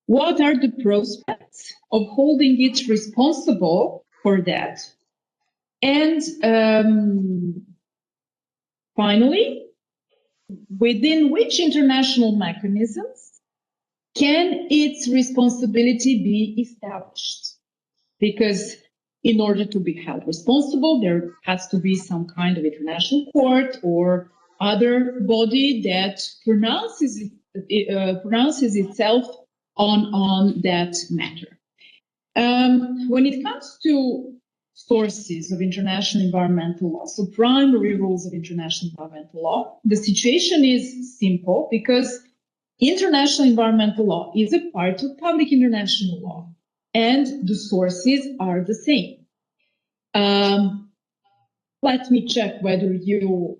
What are the prospects of holding it responsible for that? And finally, within which international mechanisms can its responsibility be established? Because in order to be held responsible, there has to be some kind of international court or other body that pronounces itself on that matter. When it comes to sources of international environmental law, so primary rules of international environmental law, the situation is simple because international environmental law is a part of public international law, and the sources are the same. Let me check whether you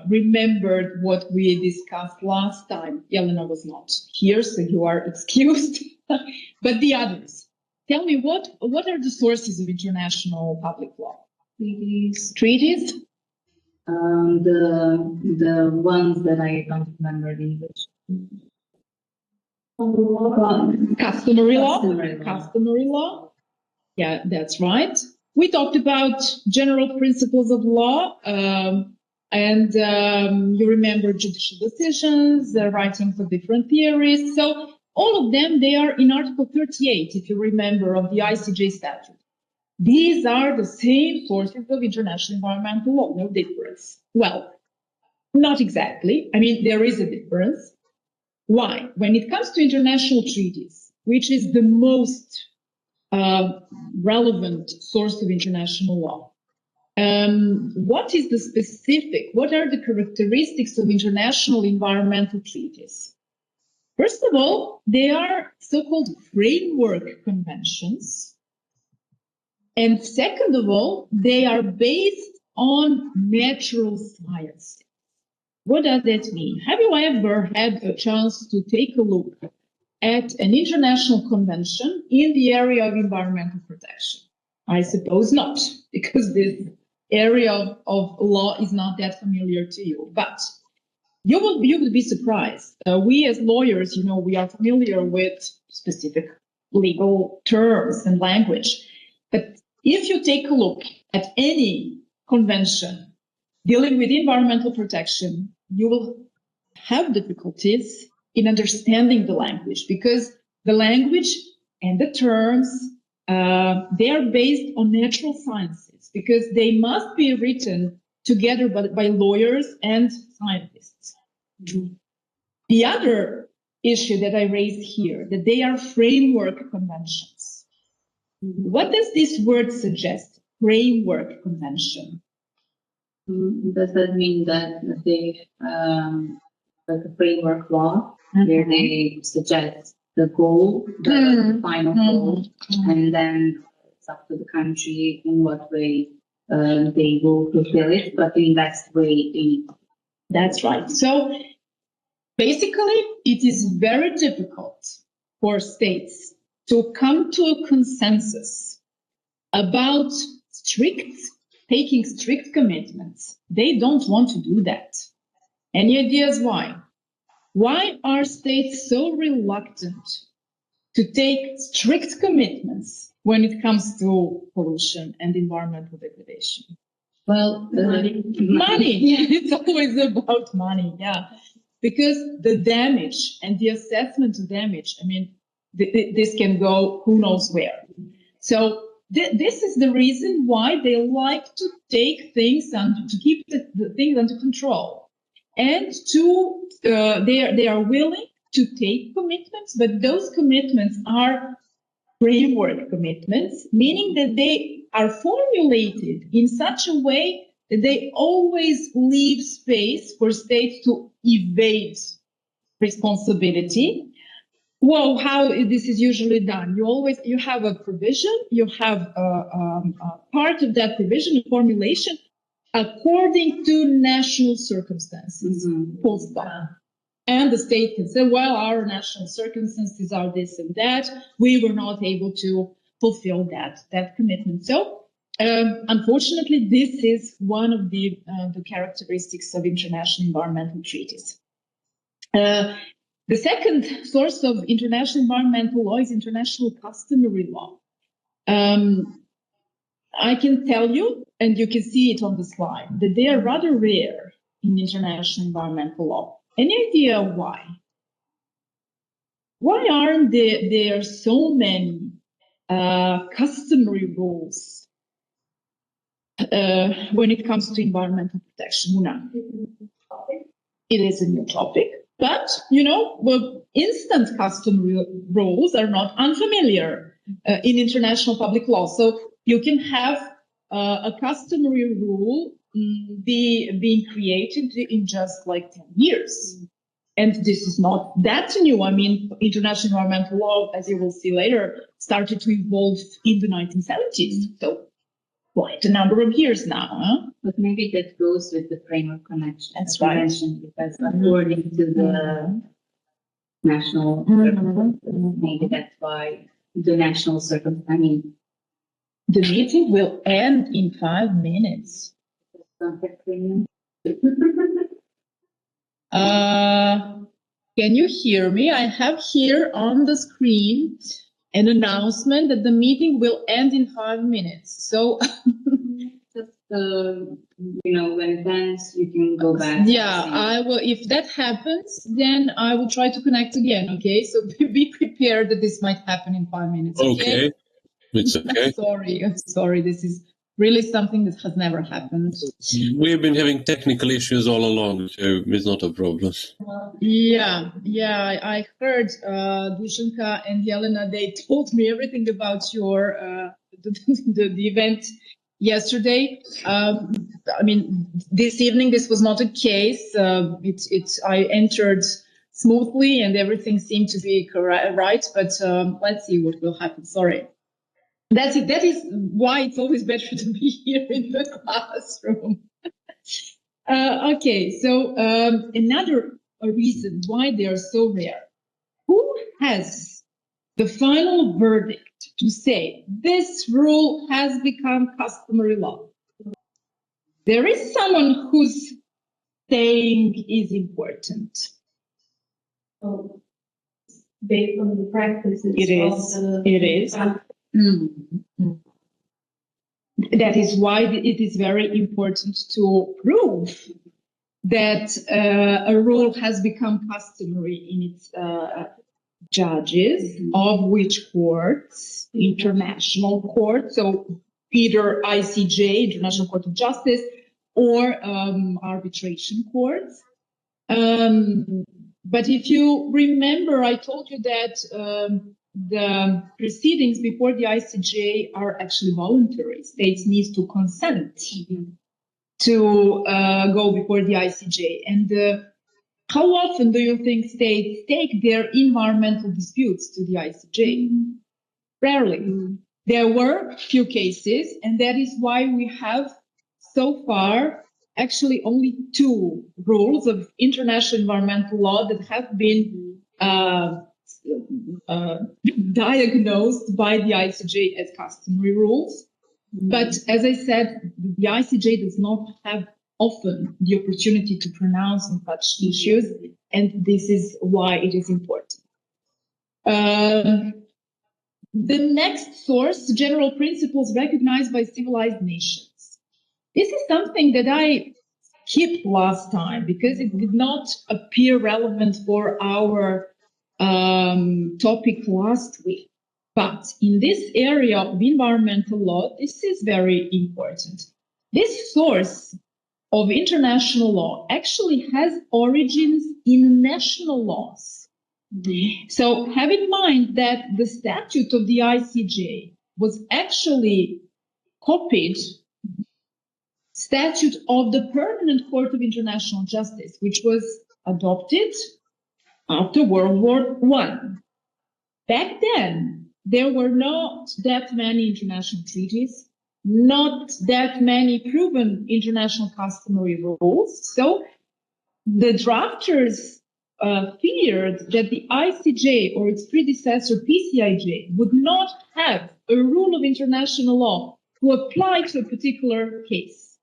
remembered what we discussed last time. Jelena was not here, so you are excused. But the others, tell me what are the sources of international public law? Treaties. The ones that I don't remember in English. Customary law. Yeah, that's right. We talked about general principles of law, and you remember judicial decisions, writings of different theories. So all of them, they are in Article 38, if you remember, of the ICJ statute. These are the same sources of international environmental law, no difference. Well, not exactly. I mean, there is a difference. Why? When it comes to international treaties, which is the most relevant source of international law, what are the characteristics of international environmental treaties? First of all, they are so-called framework conventions. And second of all, they are based on natural science. What does that mean? Have you ever had a chance to take a look at an international convention in the area of environmental protection? I suppose not, because this area of law is not that familiar to you. But you would be surprised. We as lawyers, we are familiar with specific legal terms and language. But if you take a look at any convention dealing with environmental protection, you will have difficulties in understanding the language, because the language and the terms, they are based on natural sciences, because they must be written together by lawyers and scientists. The other issue that I raised here, that they are framework conventions. What does this word suggest? Framework convention. Does that mean that they, like a framework law, where they suggest the goal, the final goal, and then it's up to the country in what way they will fulfill it, but in best way. That's right. So basically, it is very difficult for states to come to a consensus about taking strict commitments. They don't want to do that. Any ideas why? Why are states so reluctant to take strict commitments when it comes to pollution and environmental degradation? Well, money. It's always about money, yeah. Because the damage and the assessment of damage, I mean, this can go who knows where. So this is the reason why they like to take things and to keep the things under control, and they are willing to take commitments, but those commitments are framework commitments, meaning that they are formulated in such a way that they always leave space for states to evade responsibility. Well, how this is usually done? You have a provision, you have a part of that provision, a formulation, according to national circumstances. Full stop. And the state can say, well, our national circumstances are this and that. We were not able to fulfill that commitment. So, unfortunately, this is one of the characteristics of international environmental treaties. The second source of international environmental law is international customary law. I can tell you, and you can see it on the slide, that they are rather rare in international environmental law. Any idea why? Why aren't there so many customary rules when it comes to environmental protection? Una? It is a new topic, but instant customary rules are not unfamiliar in international public law. So you can have a customary rule being created in just like 10 years. And this is not that new. I mean, international environmental law, as you will see later, started to evolve in the 1970s. So quite a number of years now. Huh? But maybe that goes with the framework convention. That's right. Because according to the national, maybe that's why the national circumstance. The meeting will end in 5 minutes. Can you hear me? I have here on the screen an announcement that the meeting will end in 5 minutes. So just when it ends, you can go back. Yeah, I will. If that happens, then I will try to connect again. Okay, so be prepared that this might happen in 5 minutes. Okay, it's okay. I'm sorry. This is really something that has never happened. We've been having technical issues all along, so it's not a problem. Yeah. I heard Dushanka and Yelena. They told me everything about your the event yesterday. I mean, this evening this was not a case. I entered smoothly and everything seemed to be right. But let's see what will happen. Sorry. That's it. That is why it's always better to be here in the classroom. Okay, so another reason why they are so rare. Who has the final verdict to say this rule has become customary law? There is someone who's saying is important. Oh, based on the practices. It is. That is why it is very important to prove that a rule has become customary in its judges, of which courts, international courts, so either ICJ, International Court of Justice, or arbitration courts. But if you remember, I told you that the proceedings before the ICJ are actually voluntary. States need to consent to go before the ICJ. And how often do you think states take their environmental disputes to the ICJ? Rarely. There were few cases, and that is why we have so far actually only 2 rules of international environmental law that have been diagnosed by the ICJ as customary rules. But as I said, the ICJ does not have often the opportunity to pronounce on such issues, and this is why it is important. The next source, general principles recognized by civilized nations. This is something that I skipped last time because it did not appear relevant for our topic last week. But in this area of environmental law, this is very important. This source of international law actually has origins in national laws. So have in mind that the statute of the ICJ was actually copied statute of the Permanent Court of International Justice, which was adopted after World War I. Back then, there were not that many international treaties, not that many proven international customary rules. So the drafters feared that the ICJ or its predecessor PCIJ would not have a rule of international law to apply to a particular case.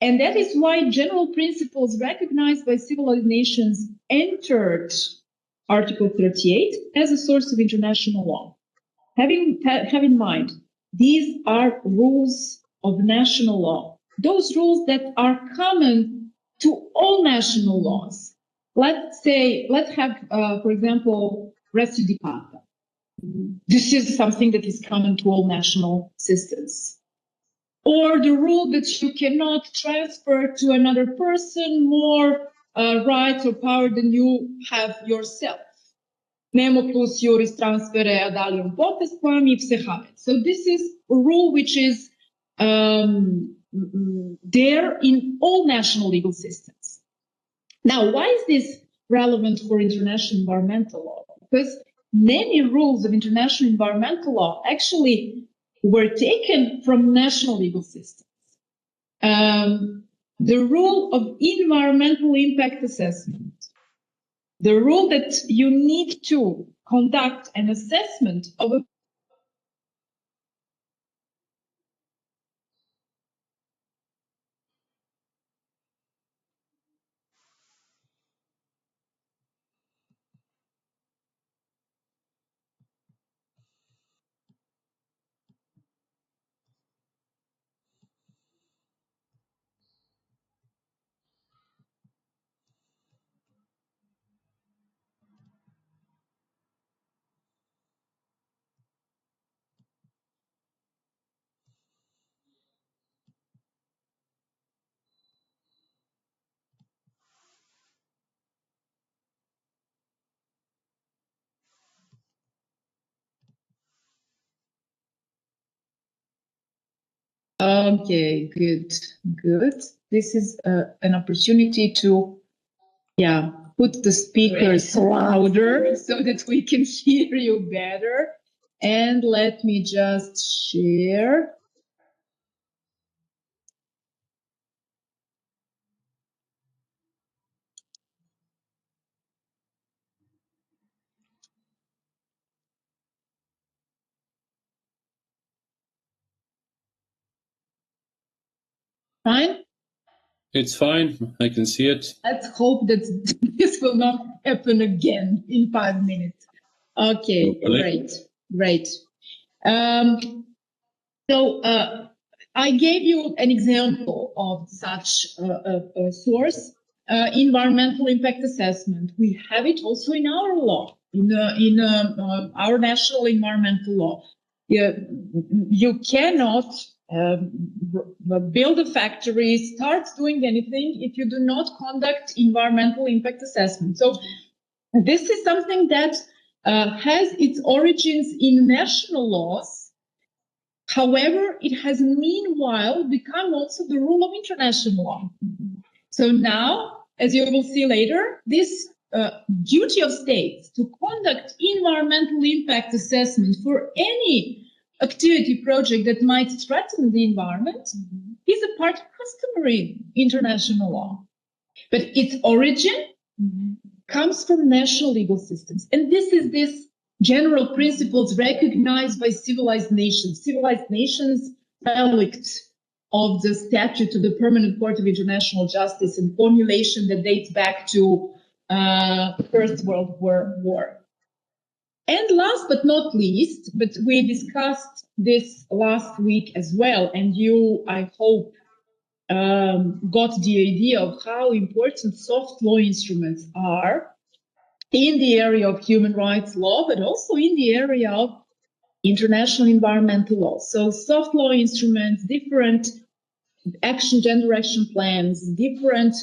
And that is why general principles recognized by civilized nations entered Article 38 as a source of international law. Have in mind, these are rules of national law, those rules that are common to all national laws. Let's have, for example, res judicata. This is something that is common to all national systems. Or the rule that you cannot transfer to another person more rights or power than you have yourself. Nemo plus juris transfere ad alium potest quam ipse habet. So this is a rule which is there in all national legal systems. Now, why is this relevant for international environmental law? Because many rules of international environmental law actually were taken from national legal systems. The rule of environmental impact assessment, the rule that you need to conduct an assessment of a Okay, good. This is an opportunity to, put the speakers louder so that we can hear you better. And let me just share. Fine? It's fine. I can see it. Let's hope that this will not happen again in 5 minutes. Okay, Hopefully. great. So I gave you an example of such a source, environmental impact assessment. We have it also in our law, in our national environmental law. You cannot build a factory, start doing anything if you do not conduct environmental impact assessment. So this is something that has its origins in national laws. However, it has meanwhile become also the rule of international law. So now, as you will see later, this duty of states to conduct environmental impact assessment for any activity project that might threaten the environment is a part of customary international law. But its origin comes from national legal systems. And this general principles recognized by civilized nations. Civilized nations relict of the statute of the Permanent Court of International Justice and formulation that dates back to First World War. And last but not least, but we discussed this last week as well, and you, I hope, got the idea of how important soft law instruments are in the area of human rights law, but also in the area of international environmental law. So soft law instruments, different gender action plans, different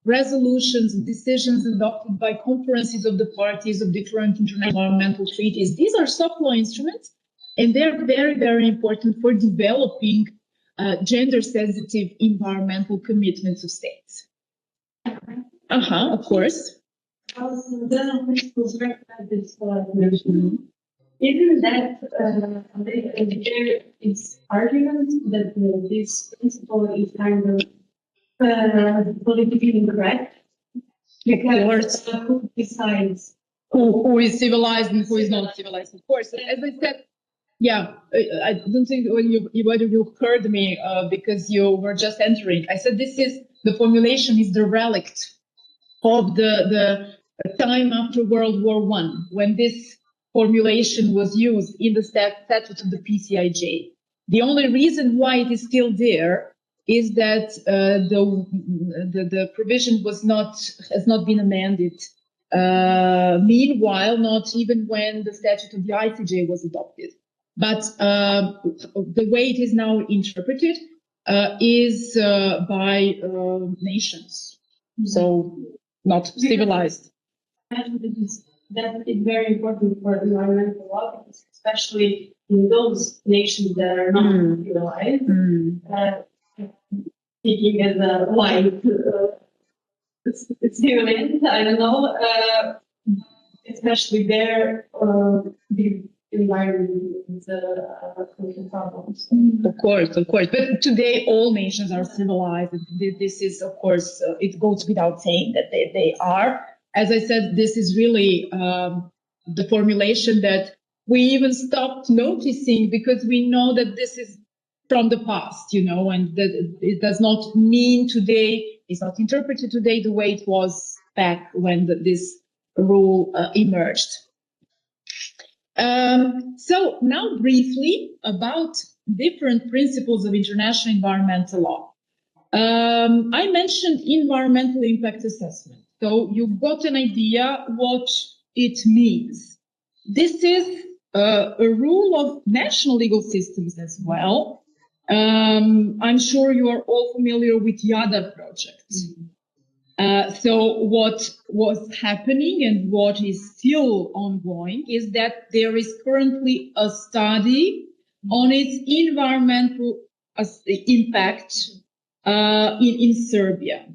resolutions, decisions adopted by conferences of the parties of different international environmental treaties. These are soft law instruments, and they're very, very important for developing gender-sensitive environmental commitments of states. Of course. The principles recognize this isn't that there is argument that this principle is kind of politically incorrect? Because who decides who is civilized and who is not civilized? Of course, as I said, Yeah, I don't think whether you heard me because you were just entering. I said the formulation is the relict of the time after World War One, when this formulation was used in the statute of the PCIJ. The only reason why it is still there is that the provision has not been amended. Meanwhile, not even when the statute of the ICJ was adopted. But the way it is now interpreted is by nations. So not civilized. That is very important for environmental law, especially in those nations that are not civilized. Speaking as a white civilian, I don't know, especially there, the environment is a problem. Of course. But today, all nations are civilized. This is, of course, it goes without saying that they are. As I said, this is really the formulation that we even stopped noticing because we know that this is from the past, and that it does not mean today, it's not interpreted today the way it was back when this rule emerged. So now briefly about different principles of international environmental law. I mentioned environmental impact assessment. So you've got an idea what it means. This is a rule of national legal systems as well. I'm sure you are all familiar with YADA projects. So what was happening and what is still ongoing is that there is currently a study on its environmental impact in Serbia.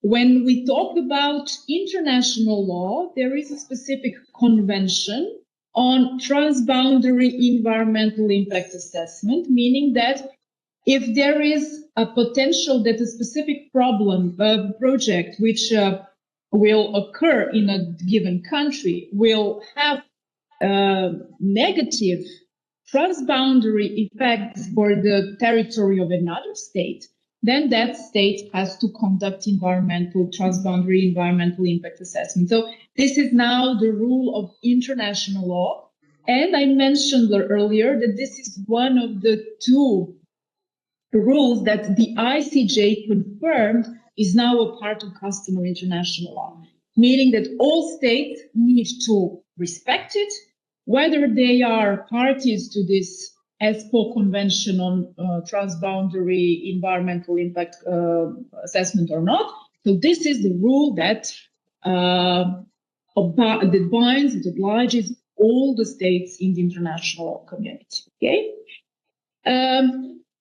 When we talk about international law, there is a specific convention on transboundary environmental impact assessment, meaning that if there is a potential that a specific project which will occur in a given country will have negative transboundary effects for the territory of another state, then that state has to conduct transboundary environmental impact assessment. So this is now the rule of international law. And I mentioned earlier that this is one of the two rules that the ICJ confirmed is now a part of customary international law, meaning that all states need to respect it, whether they are parties to this ESPO Convention on Transboundary Environmental Impact Assessment or not. So this is the rule that binds, it obliges all the states in the international community. Okay.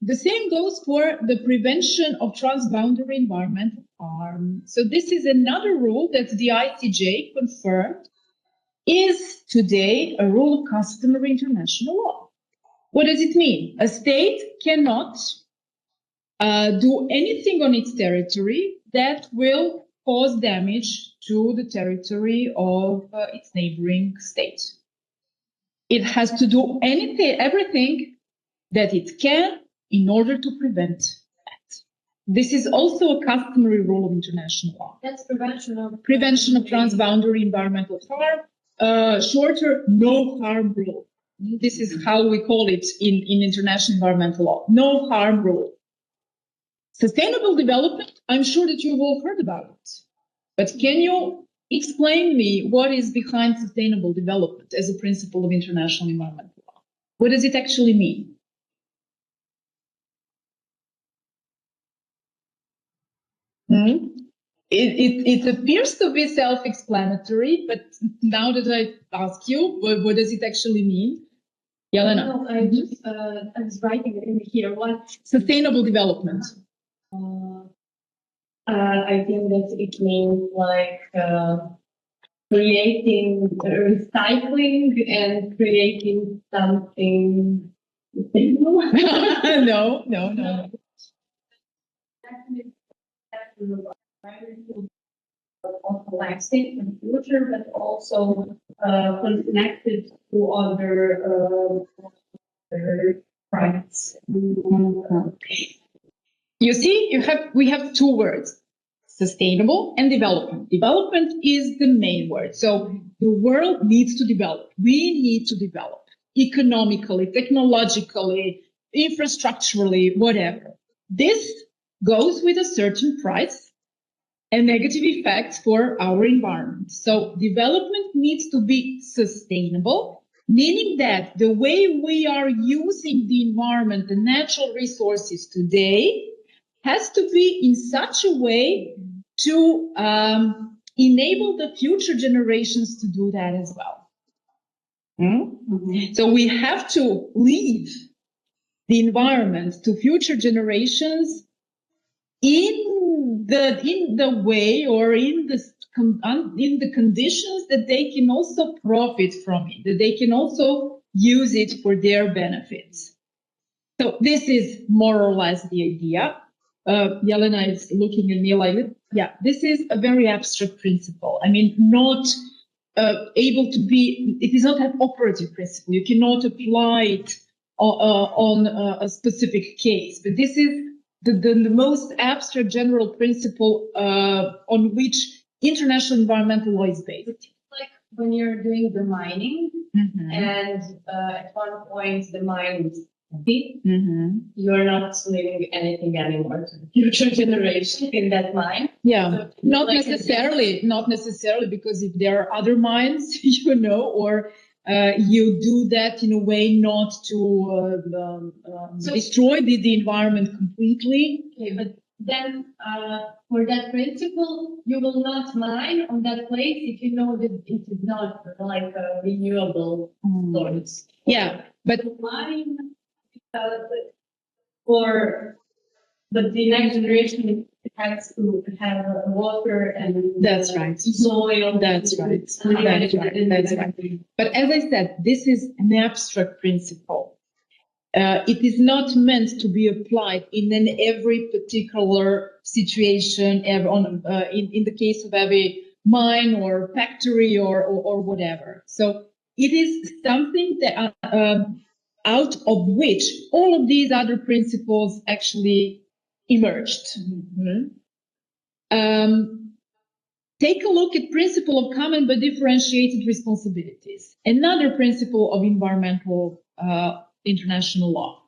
The same goes for the prevention of transboundary environmental harm. So this is another rule that the ICJ confirmed is today a rule of customary international law. What does it mean? A state cannot do anything on its territory that will cause damage to the territory of its neighboring state. It has to do everything that it can in order to prevent that. This is also a customary rule of international law. That's prevention of transboundary environmental harm. Shorter, no harm rule. This is how we call it in international environmental law. No harm rule. Sustainable development, I'm sure that you've all heard about it. But can you explain me what is behind sustainable development as a principle of international environmental law? What does it actually mean? It appears to be self-explanatory, but now that I ask you, what does it actually mean? Jelena? No, I was writing in here. What? Sustainable development. I think that it means like creating, recycling and creating something sustainable. No. also lasting in the future, but also connected to other rights. You see, we have two words, sustainable and development. Development is the main word. So the world needs to develop. We need to develop economically, technologically, infrastructurally, whatever. This goes with a certain price and negative effects for our environment. So development needs to be sustainable, meaning that the way we are using the environment, the natural resources today, has to be in such a way to enable the future generations to do that as well. So we have to leave the environment to future generations in the way or in the conditions that they can also profit from it, that they can also use it for their benefits. So this is more or less the idea. Jelena is looking at me like, yeah, this is a very abstract principle. I mean, not able to be, it is not an operative principle. You cannot apply it on a specific case, but this is the most abstract general principle on which international environmental law is based. Like when you're doing the mining, and at one point the mine is empty, you're not leaving anything anymore to the future generation in that mine. Yeah, So not like necessarily, because if there are other mines, or you do that in a way not to destroy the environment completely. Okay, but then for that principle, you will not mine on that place if you know that it is not like a renewable source. Yeah, but Mine, but the next generation has to have water and that's right. soil. That's right. That's right. But as I said, this is an abstract principle. It is not meant to be applied in every particular situation, in the case of every mine or factory or whatever. So it is something that out of which all of these other principles actually emerged. Take a look at principle of common but differentiated responsibilities, another principle of environmental international law.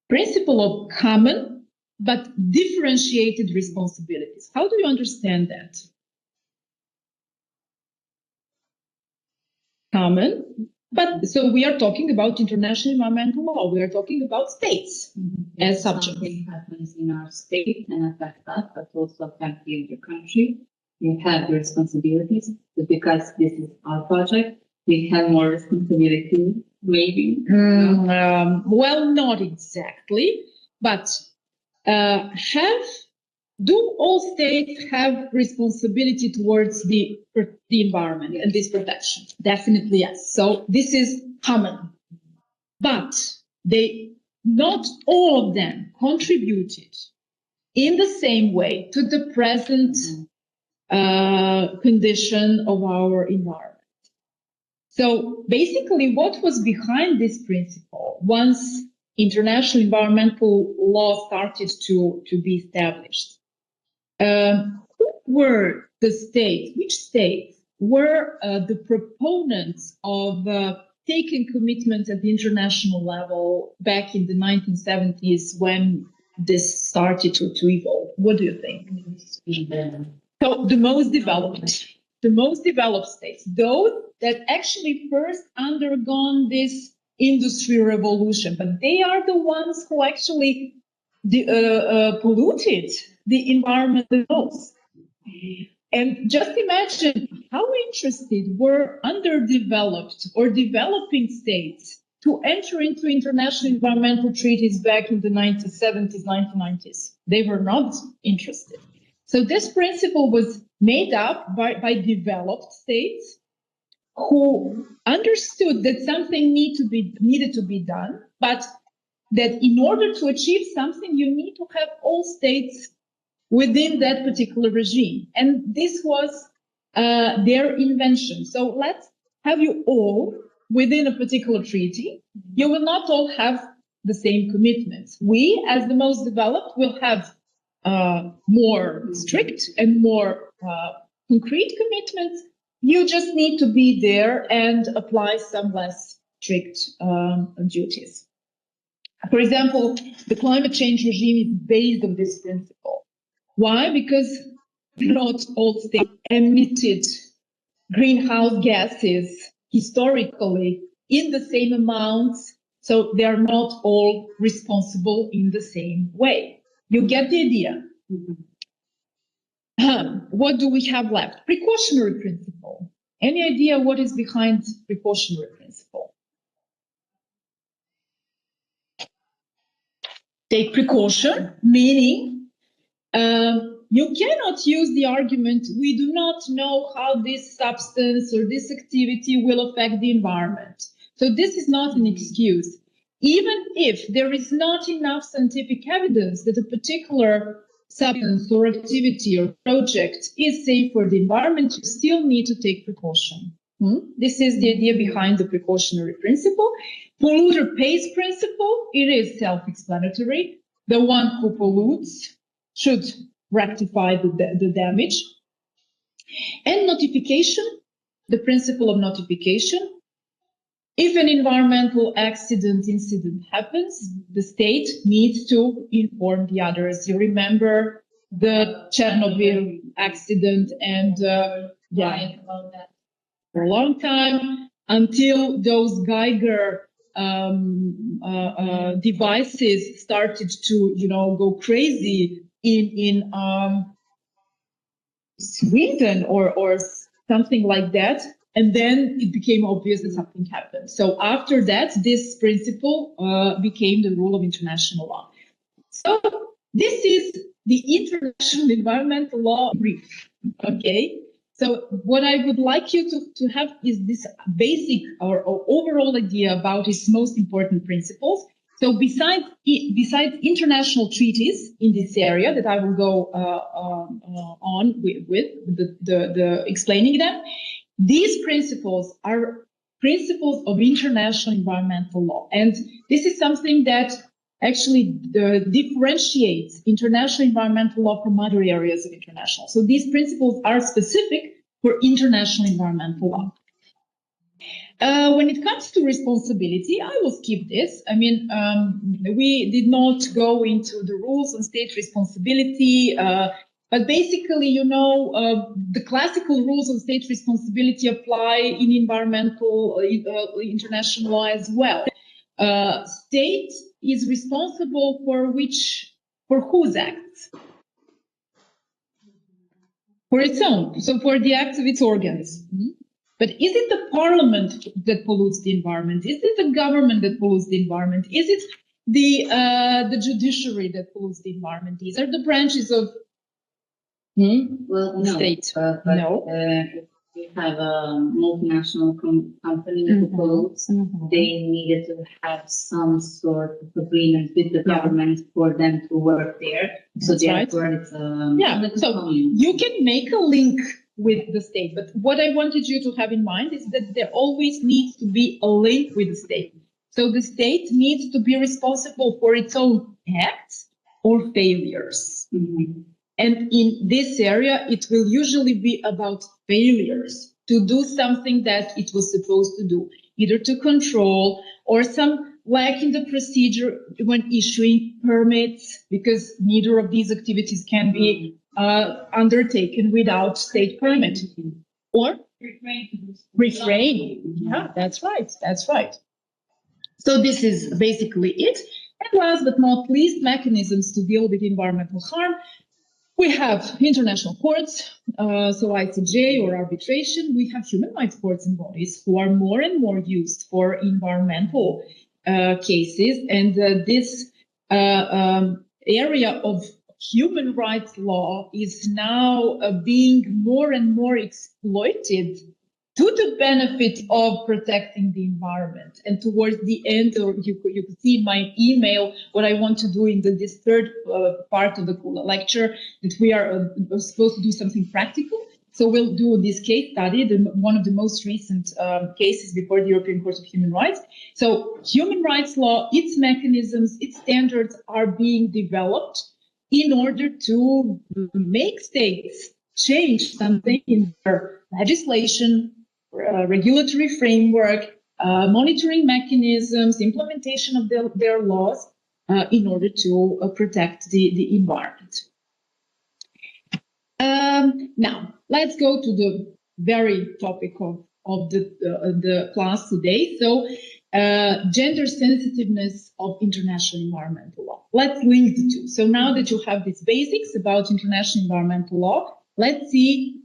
Principle of common but differentiated responsibilities. How do you understand that? Common, but so we are talking about international environmental law. We are talking about states as subjects. Something happens in our state and affects us, but also affects the other country. We have the responsibilities, but because this is our project, we have more responsibility, maybe. Well, not exactly, but do all states have responsibility towards the environment and this protection? Definitely yes. So this is common, but not all of them contributed in the same way to the present condition of our environment. So basically, what was behind this principle once international environmental law started to be established? Who were the states? Which states were the proponents of taking commitments at the international level back in the 1970s when this started to evolve? What do you think? So the most developed states, those that actually first undergone this industry revolution, but they are the ones who actually polluted the environment the most. And just imagine how interested were underdeveloped or developing states to enter into international environmental treaties back in the 1970s, 1990s. They were not interested. So this principle was made up by developed states who understood that something needed to be done, but that in order to achieve something, you need to have all states within that particular regime. And this was their invention. So let's have you all within a particular treaty. You will not all have the same commitments. We, as the most developed, will have more strict and more concrete commitments. You just need to be there and apply some less strict duties. For example, the climate change regime is based on this principle. Why? Because not all states emitted greenhouse gases historically in the same amounts, so they are not all responsible in the same way. You get the idea? What do we have left? Precautionary principle. Any idea what is behind precautionary principle? Take precaution, meaning you cannot use the argument, we do not know how this substance or this activity will affect the environment. So this is not an excuse. Even if there is not enough scientific evidence that a particular substance or activity or project is safe for the environment, you still need to take precaution. This is the idea behind the precautionary principle. Polluter pays principle, it is self-explanatory. The one who pollutes should rectify the damage. And notification, the principle of notification. If an environmental incident happens, the state needs to inform the others. You remember the Chernobyl accident and About that. for a long time until those Geiger devices started to, go crazy in Sweden or something like that. And then it became obvious that something happened. So after that, this principle became the rule of international law. So this is the international environmental law brief, okay? So what I would like you to have is this basic or overall idea about its most important principles. So besides international treaties in this area that I will go on with the explaining them, these principles are principles of international environmental law. And this is something that actually differentiates international environmental law from other areas of international. So these principles are specific for international environmental law. When it comes to responsibility, I will skip this. I mean, we did not go into the rules on state responsibility, but basically, the classical rules on state responsibility apply in environmental international law as well. State is responsible for whose acts? For its own, so for the acts of its organs. But is it the parliament that pollutes the environment? Is it the government that pollutes the environment? Is it the judiciary that pollutes the environment? These are the branches of state. No. If you have a multinational company who pollutes, they needed to have some sort of agreement with the government for them to work there. So therefore, it's so you can make a link with the state, but what I wanted you to have in mind is that there always needs to be a link with the state. So the state needs to be responsible for its own acts or failures. And in this area, it will usually be about failures to do something that it was supposed to do, either to control or some lack in the procedure when issuing permits, because neither of these activities can be undertaken without state permit. Or refrain. Yeah, that's right. That's right. So this is basically it. And last but not least, mechanisms to deal with environmental harm. We have international courts, so ICJ or arbitration. We have human rights courts and bodies who are more and more used for environmental cases. And this area of human rights law is now being more and more exploited to the benefit of protecting the environment. And towards the end, or you could see in my email what I want to do in this third part of the lecture, that we are supposed to do something practical. So we'll do this case study, one of the most recent cases before the European Court of Human Rights. So human rights law, its mechanisms, its standards are being developed in order to make states change something in their legislation, regulatory framework, monitoring mechanisms, implementation of their laws in order to protect the environment. Now, let's go to the very topic of the class today. So, gender sensitiveness of international environmental law. Let's link the two. So now that you have these basics about international environmental law, let's see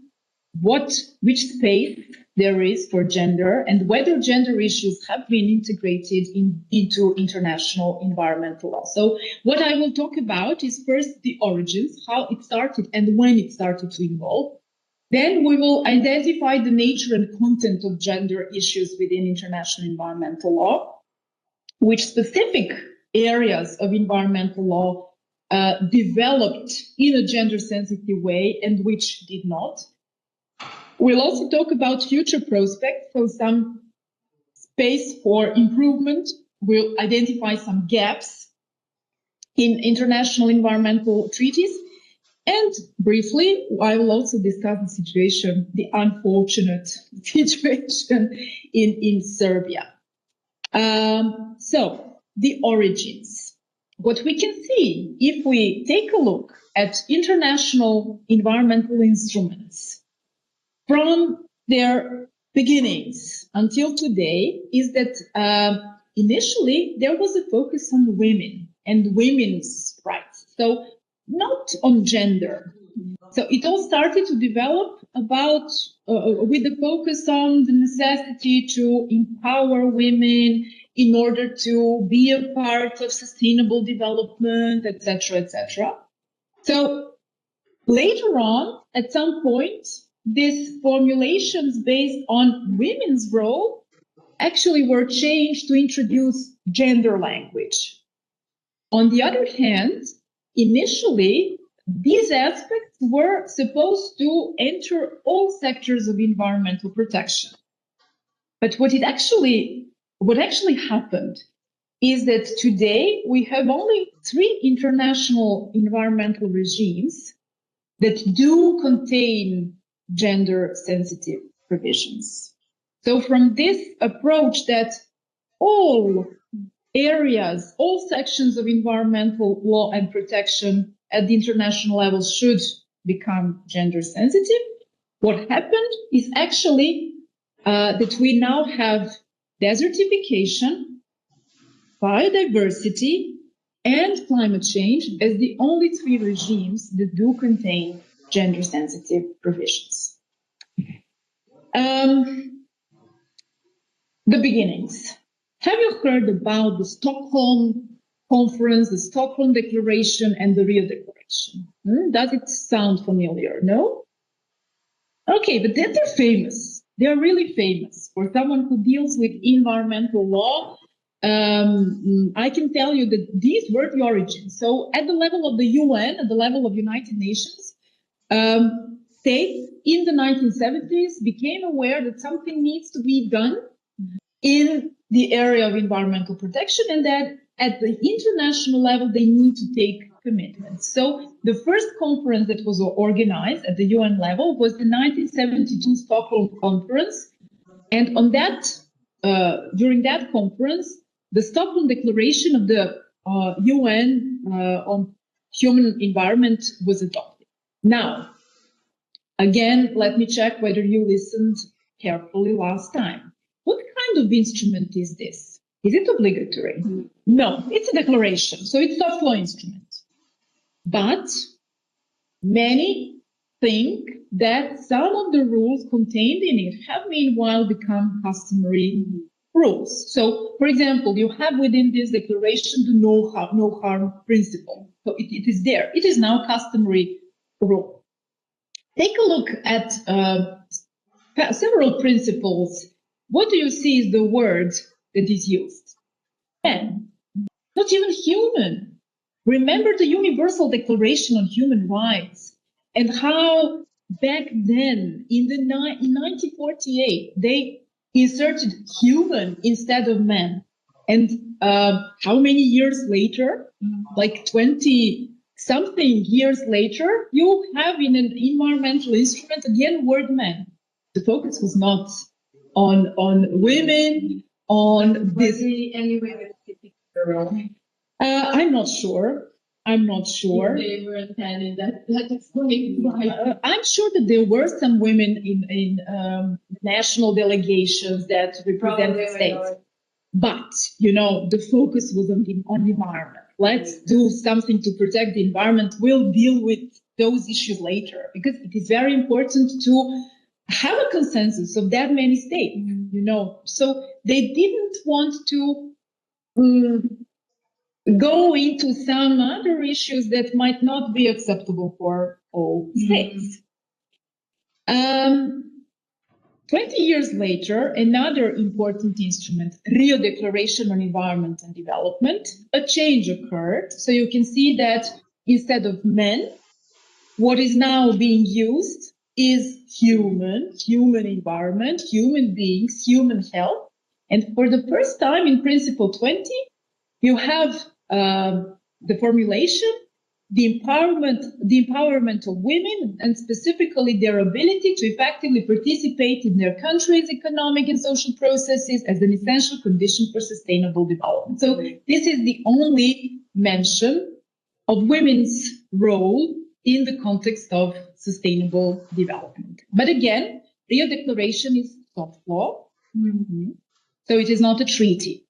which space there is for gender and whether gender issues have been integrated into international environmental law. So what I will talk about is first the origins, how it started and when it started to evolve. Then we will identify the nature and content of gender issues within international environmental law, which specific areas of environmental law developed in a gender-sensitive way and which did not. We'll also talk about future prospects, so some space for improvement. We'll identify some gaps in international environmental treaties. And briefly, I will also discuss the situation, the unfortunate situation in Serbia. So, the origins. What we can see, if we take a look at international environmental instruments from their beginnings until today, is that initially there was a focus on women and women's rights. So, not on gender. So it all started to develop about with the focus on the necessity to empower women in order to be a part of sustainable development, etc., etc. So later on, at some point, these formulations based on women's role actually were changed to introduce gender language. On the other hand, initially, these aspects were supposed to enter all sectors of environmental protection. But what actually happened is that today we have only 3 international environmental regimes that do contain gender-sensitive provisions. So from this approach that all areas, all sections of environmental law and protection at the international level should become gender sensitive, what happened is actually that we now have desertification, biodiversity, and climate change as the only 3 regimes that do contain gender sensitive provisions. The beginnings. Have you heard about the Stockholm Conference, the Stockholm Declaration, and the Rio Declaration? Does it sound familiar? No? Okay, but then they're famous. They're really famous. For someone who deals with environmental law, I can tell you that these were the origins. So at the level of the UN, at the level of United Nations, states in the 1970s became aware that something needs to be done in the area of environmental protection, and that at the international level, they need to take commitments. So the first conference that was organized at the UN level was the 1972 Stockholm Conference. And on that, during that conference, the Stockholm Declaration of the UN on human environment was adopted. Now, again, let me check whether you listened carefully last time. What kind of instrument is this? Is it obligatory? No, it's a declaration, so it's a soft law instrument. But many think that some of the rules contained in it have meanwhile become customary rules. So, for example, you have within this declaration the no harm principle. So it is there. It is now customary rule. Take a look at several principles. What do you see is the word that is used? Man, not even human. Remember the Universal Declaration on Human Rights and how back then in 1948 they inserted human instead of man. And how many years later, like 20 something years later, you have in an environmental instrument again word man. The focus was not on women, on this. Anyway, I'm not sure. I'm not sure. They were intended that explains why. I'm sure that there were some women in national delegations that represent the states. But, you know, the focus was on the environment. Let's do something to protect the environment. We'll deal with those issues later, because it is very important to have a consensus of that many states, you know. So they didn't want to go into some other issues that might not be acceptable for all states. 20 years later, another important instrument, Rio Declaration on Environment and Development, a change occurred. So you can see that instead of men, what is now being used is human environment, human beings, human health. And for the first time in Principle 20, you have the formulation, the empowerment of women, and specifically their ability to effectively participate in their country's economic and social processes as an essential condition for sustainable development. So this is the only mention of women's role in the context of sustainable development. But again, Rio Declaration is soft law, so it is not a treaty.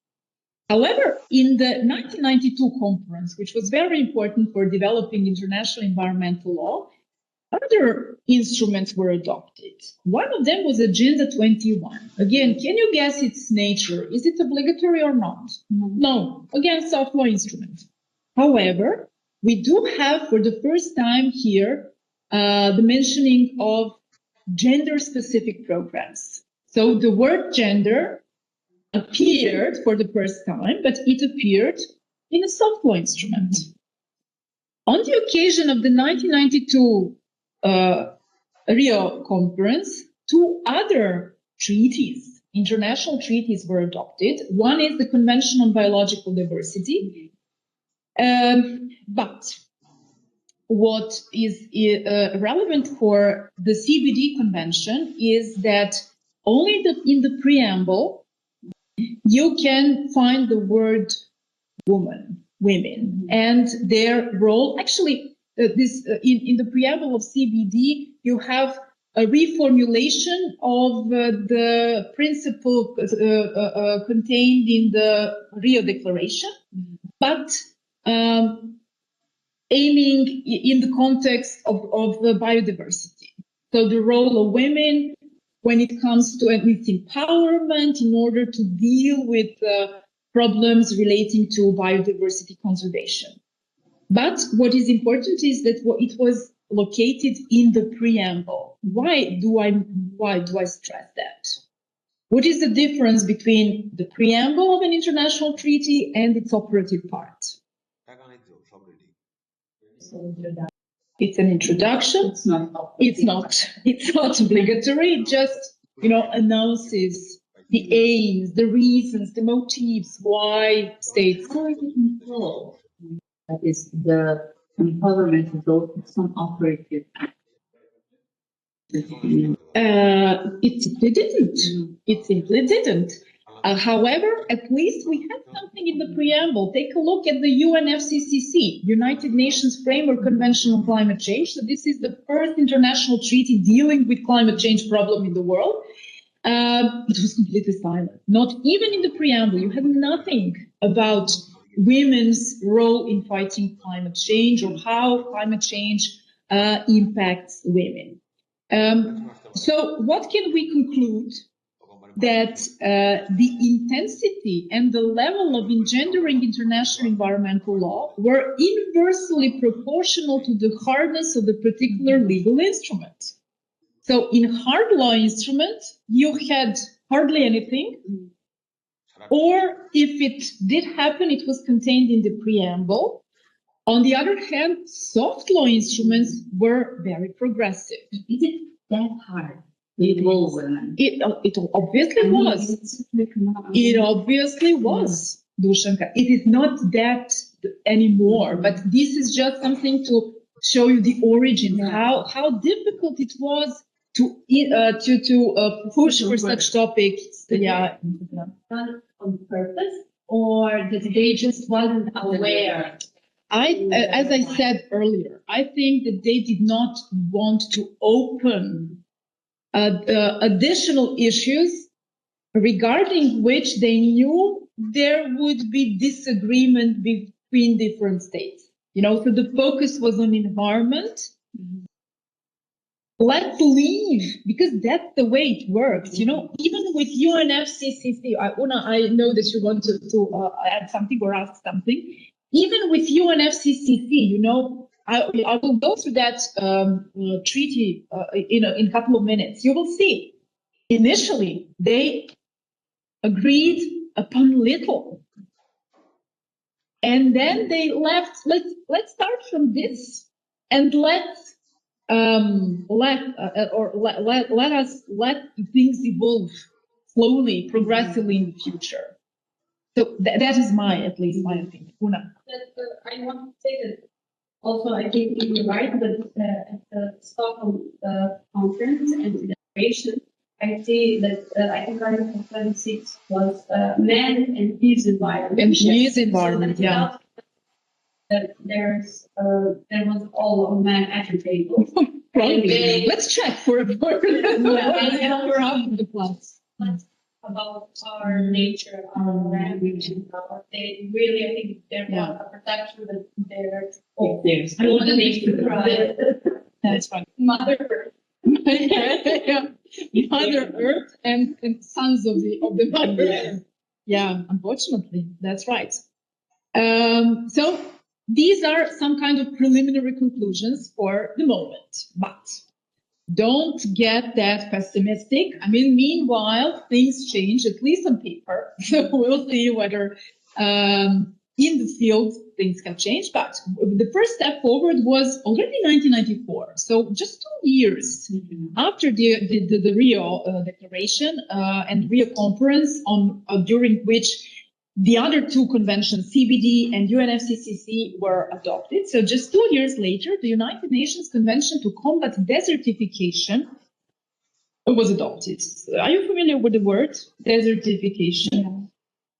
However, in the 1992 conference, which was very important for developing international environmental law, other instruments were adopted. One of them was Agenda 21. Again, can you guess its nature? Is it obligatory or not? No. Again, soft law instrument. However, we do have for the first time here the mentioning of gender-specific programs. So the word gender appeared for the first time, but it appeared in a soft law instrument. On the occasion of the 1992 Rio conference, two other treaties, international treaties, were adopted. One is the Convention on Biological Diversity. But what is relevant for the CBD Convention is that only in the preamble, you can find the word women, and their role. Actually, in the preamble of CBD, you have a reformulation of the principle contained in the Rio Declaration, but aiming in the context of biodiversity. So the role of women when it comes to its empowerment in order to deal with problems relating to biodiversity conservation. But what is important is that it was located in the preamble. Why do I stress that? What is the difference between the preamble of an international treaty and its operative part? It's an introduction. It's not obligatory. It just, announces the aims, the reasons, the motives why states. That is the empowerment of those some operative act. It simply didn't. However, at least we had something in the preamble. Take a look at the UNFCCC, United Nations Framework Convention on Climate Change. So this is the first international treaty dealing with climate change problem in the world. It was completely silent. Not even in the preamble. You had nothing about women's role in fighting climate change or how climate change impacts women. So what can we conclude? That the intensity and the level of engendering international environmental law were inversely proportional to the hardness of the particular legal instrument. So in hard law instrument, you had hardly anything, or if it did happen, it was contained in the preamble. On the other hand, soft law instruments were very progressive. Is it that hard to involve women? It obviously was. It obviously was, Dushanka. It is not that anymore, but this is just something to show you the origin, how difficult it was to push for such topics. Yeah. Done on purpose, or that they just wasn't aware? As I said earlier, I think that they did not want to open additional issues regarding which they knew there would be disagreement between different states. So the focus was on environment. Let's leave, because that's the way it works. Even with UNFCCC, Una, I know that you want to add something or ask something. Even with UNFCCC, I will go through that treaty in a couple of minutes. You will see, initially, they agreed upon little. And then they left, let's start from this, and let things evolve slowly, progressively in the future. So that is at least my opinion. Una. I want to say that also I think you're right, but at the Stockholm conference and declaration, I see that I think Article 26 was man and his environment. And his environment, so that there was all of man at the table. Let's check for half the class. About our nature, our language, and they really, I think there was a perception that they're the nation, right? That's fine. Mother Earth. Mother Earth and sons of the Mother Earth. Yeah, unfortunately, that's right. So these are some kind of preliminary conclusions for the moment, but don't get that pessimistic. Meanwhile, things change, at least on paper. So we'll see whether in the field things have changed. But the first step forward was already 1994. So just 2 years after the Rio Declaration and Rio Conference, during which the other two conventions, CBD and UNFCCC, were adopted. So just 2 years later, the United Nations Convention to Combat Desertification was adopted. Are you familiar with the word desertification?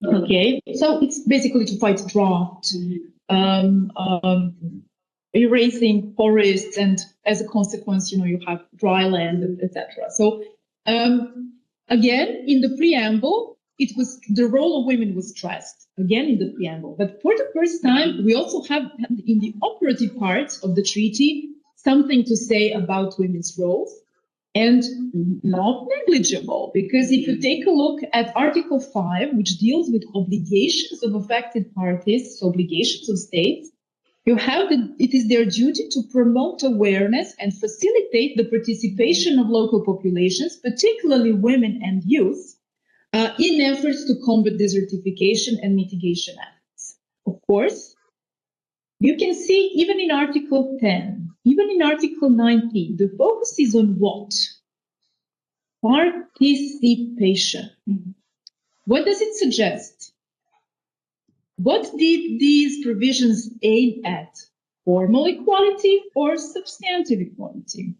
Yeah. Okay, so it's basically to fight drought, erasing forests, and as a consequence, you have dry land, etc. So again, in the preamble, the role of women was stressed, again in the preamble. But for the first time, we also have in the operative part of the treaty something to say about women's roles, and not negligible, because if you take a look at Article 5, which deals with obligations of affected parties, so obligations of states, you have it is their duty to promote awareness and facilitate the participation of local populations, particularly women and youth, in efforts to combat desertification and mitigation efforts. Of course, you can see even in Article 10, even in Article 19, the focus is on what? Participation. What does it suggest? What did these provisions aim at? Formal equality or substantive equality?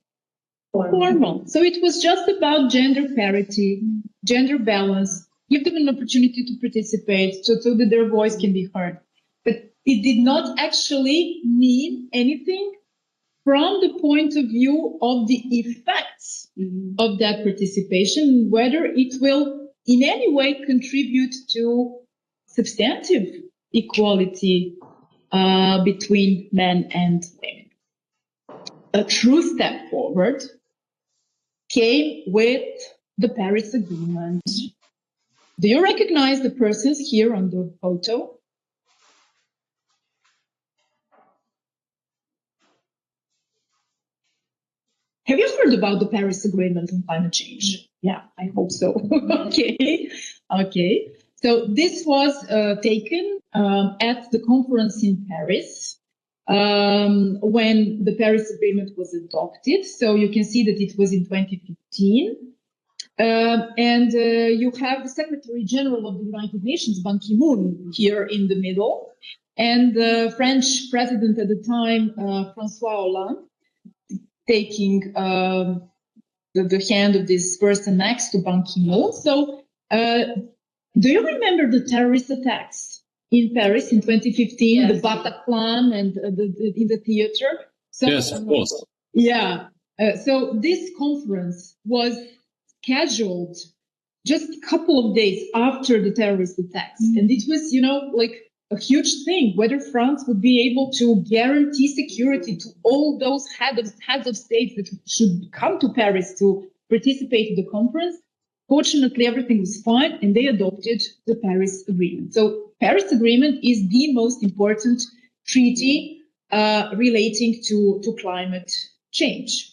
Formal. So it was just about gender parity, gender balance, give them an opportunity to participate so that their voice can be heard. But it did not actually mean anything from the point of view of the effects of that participation, whether it will in any way contribute to substantive equality between men and women. A true step forward came with the Paris Agreement. Do you recognize the persons here on the photo? Have you heard about the Paris Agreement on climate change? Yeah, I hope so. Okay. So this was taken at the conference in Paris when the Paris Agreement was adopted. So you can see that it was in 2015. And you have the Secretary General of the United Nations, Ban Ki-moon, here in the middle, and the French president at the time, François Hollande, taking the hand of this person next to Ban Ki-moon. So, do you remember the terrorist attacks in Paris in 2015, yes. The Bataclan and in the theater? So, yes, of course. Yeah. So this conference was scheduled just a couple of days after the terrorist attacks. Mm-hmm. And it was, like a huge thing, whether France would be able to guarantee security to all those heads of states that should come to Paris to participate in the conference. Fortunately, everything was fine, and they adopted the Paris Agreement. So Paris Agreement is the most important treaty relating to climate change.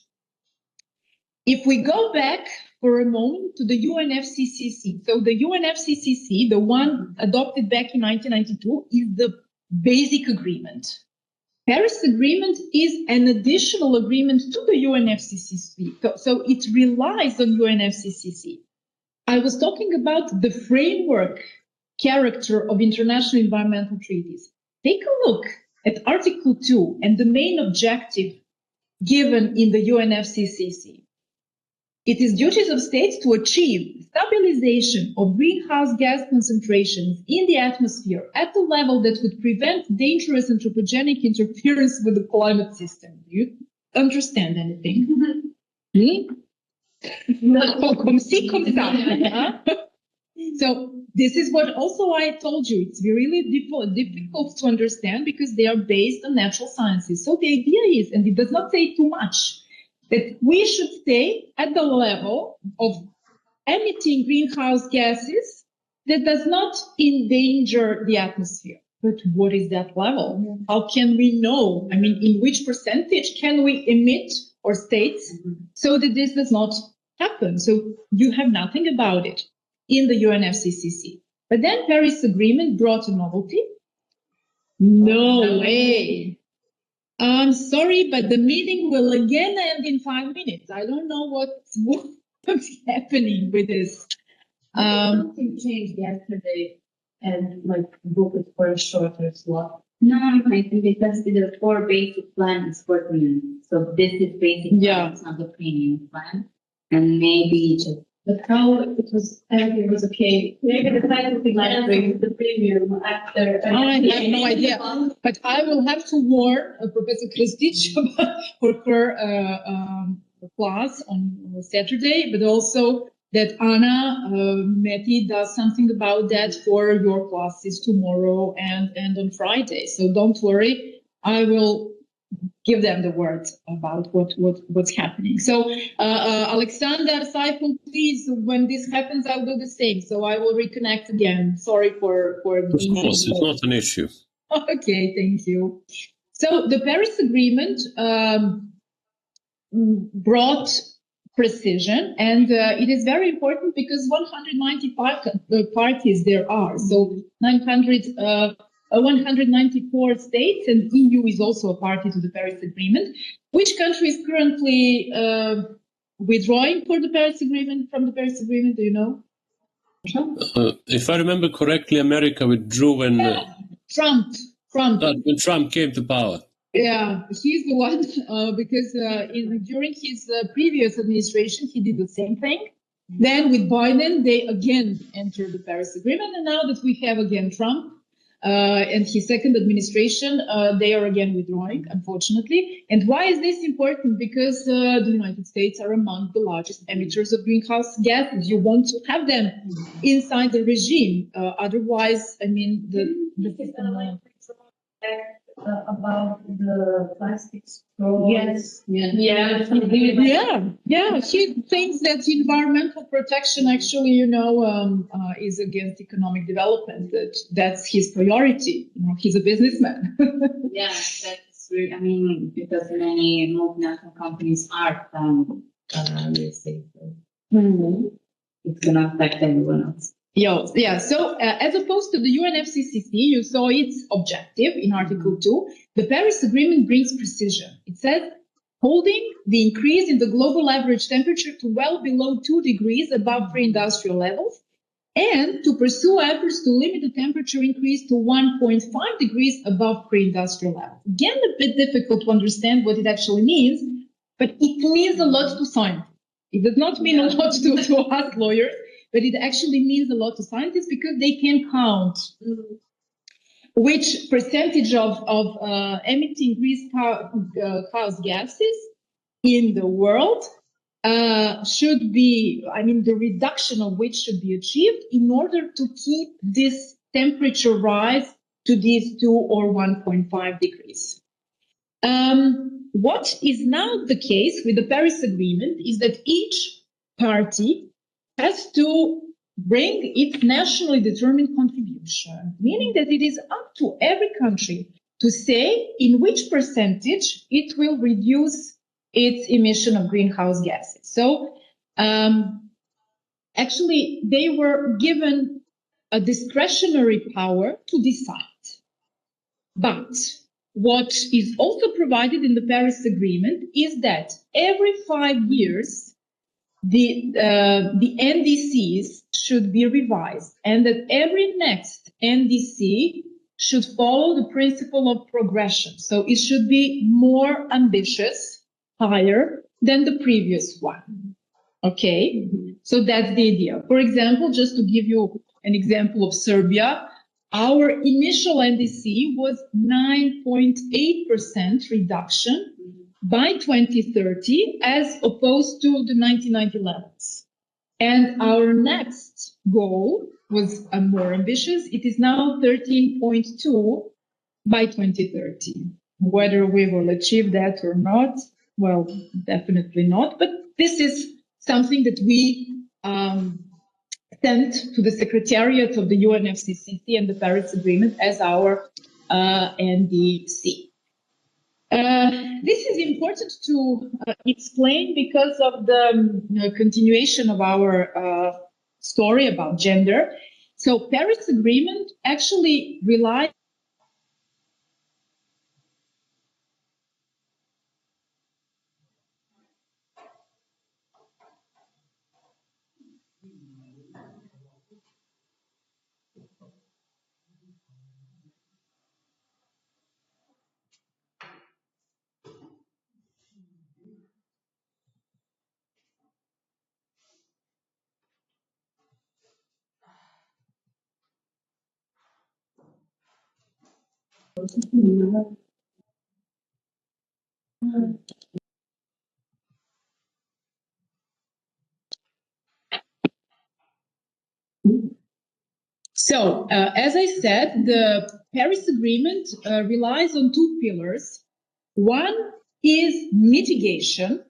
If we go back for a moment to the UNFCCC. So the UNFCCC, the one adopted back in 1992, is the basic agreement. Paris Agreement is an additional agreement to the UNFCCC. So it relies on UNFCCC. I was talking about the framework character of international environmental treaties. Take a look at Article 2 and the main objective given in the UNFCCC. It is duties of states to achieve stabilization of greenhouse gas concentrations in the atmosphere at a level that would prevent dangerous anthropogenic interference with the climate system. Do you understand anything? So this is what also I told you. It's really difficult to understand because they are based on natural sciences. So the idea is, and it does not say too much, that we should stay at the level of emitting greenhouse gases that does not endanger the atmosphere. But what is that level? How can we know? I mean, in which percentage can we emit, or states, so that this does not happen? So you have nothing about it in the UNFCCC. But then Paris Agreement brought a novelty. No way. I'm sorry, but the meeting will again end in 5 minutes. I don't know what's happening with this. Something changed yesterday and book it for a shorter slot. No, I think because there are 4 basic plans for premium. So this is basic plan, it's not the premium plan. And maybe just but how it was, everything was okay. Maybe the scientific plan with the premium after. I have no idea. But I will have to warn Professor Krstić for her class on Saturday, but also that Anna Meti does something about that for your classes tomorrow and on Friday. So don't worry, I will give them the word about what's happening. So Alexander, Saiful, please, when this happens, I'll do the same. So I will reconnect again. Sorry for Of course, it's not an issue. Okay, thank you. So the Paris Agreement brought precision, and it is very important because 195 parties there are. So 194 states, and EU is also a party to the Paris Agreement. Which country is currently withdrawing from the Paris Agreement? Do you know? If I remember correctly, America withdrew when Trump. When Trump came to power. Yeah, he's the one because during his previous administration, he did the same thing. Then with Biden, they again entered the Paris Agreement, and now that we have again Trump and his second administration, they are again withdrawing, unfortunately. And why is this important? Because the United States are among the largest emitters of greenhouse gases. You want to have them inside the regime. Otherwise, I mean, the system. About the plastic straws. Yes. Yeah. He thinks that environmental protection actually, is against economic development. That's his priority. He's a businessman. Yeah, that's it's really, I mean, because many multinational companies are from real estate, so it's gonna affect everyone else. Yeah. So as opposed to the UNFCCC, you saw its objective in Article 2. The Paris Agreement brings precision. It says holding the increase in the global average temperature to well below 2 degrees above pre-industrial levels, and to pursue efforts to limit the temperature increase to 1.5 degrees above pre-industrial levels. Again, a bit difficult to understand what it actually means, but it means a lot to scientists. It does not mean a lot to us lawyers, but it actually means a lot to scientists because they can count which percentage of emitting greenhouse gases in the world should be, I mean, the reduction of which should be achieved in order to keep this temperature rise to these 2 or 1.5 degrees. What is now the case with the Paris Agreement is that each party has to bring its nationally determined contribution, meaning that it is up to every country to say in which percentage it will reduce its emission of greenhouse gases. So actually, they were given a discretionary power to decide. But what is also provided in the Paris Agreement is that every 5 years, the NDCs should be revised, and that every next NDC should follow the principle of progression. So it should be more ambitious, higher than the previous one. Okay, so that's the idea. For example, just to give you an example of Serbia, our initial NDC was 9.8% reduction by 2030, as opposed to the 1990 levels. And our next goal was more ambitious. It is now 13.2 by 2030. Whether we will achieve that or not, well, definitely not. But this is something that we sent to the Secretariat of the UNFCCC and the Paris Agreement as our NDC. This is important to explain because of the continuation of our story about gender. So Paris Agreement actually relies So, as I said, the Paris Agreement relies on 2 pillars. One is mitigation,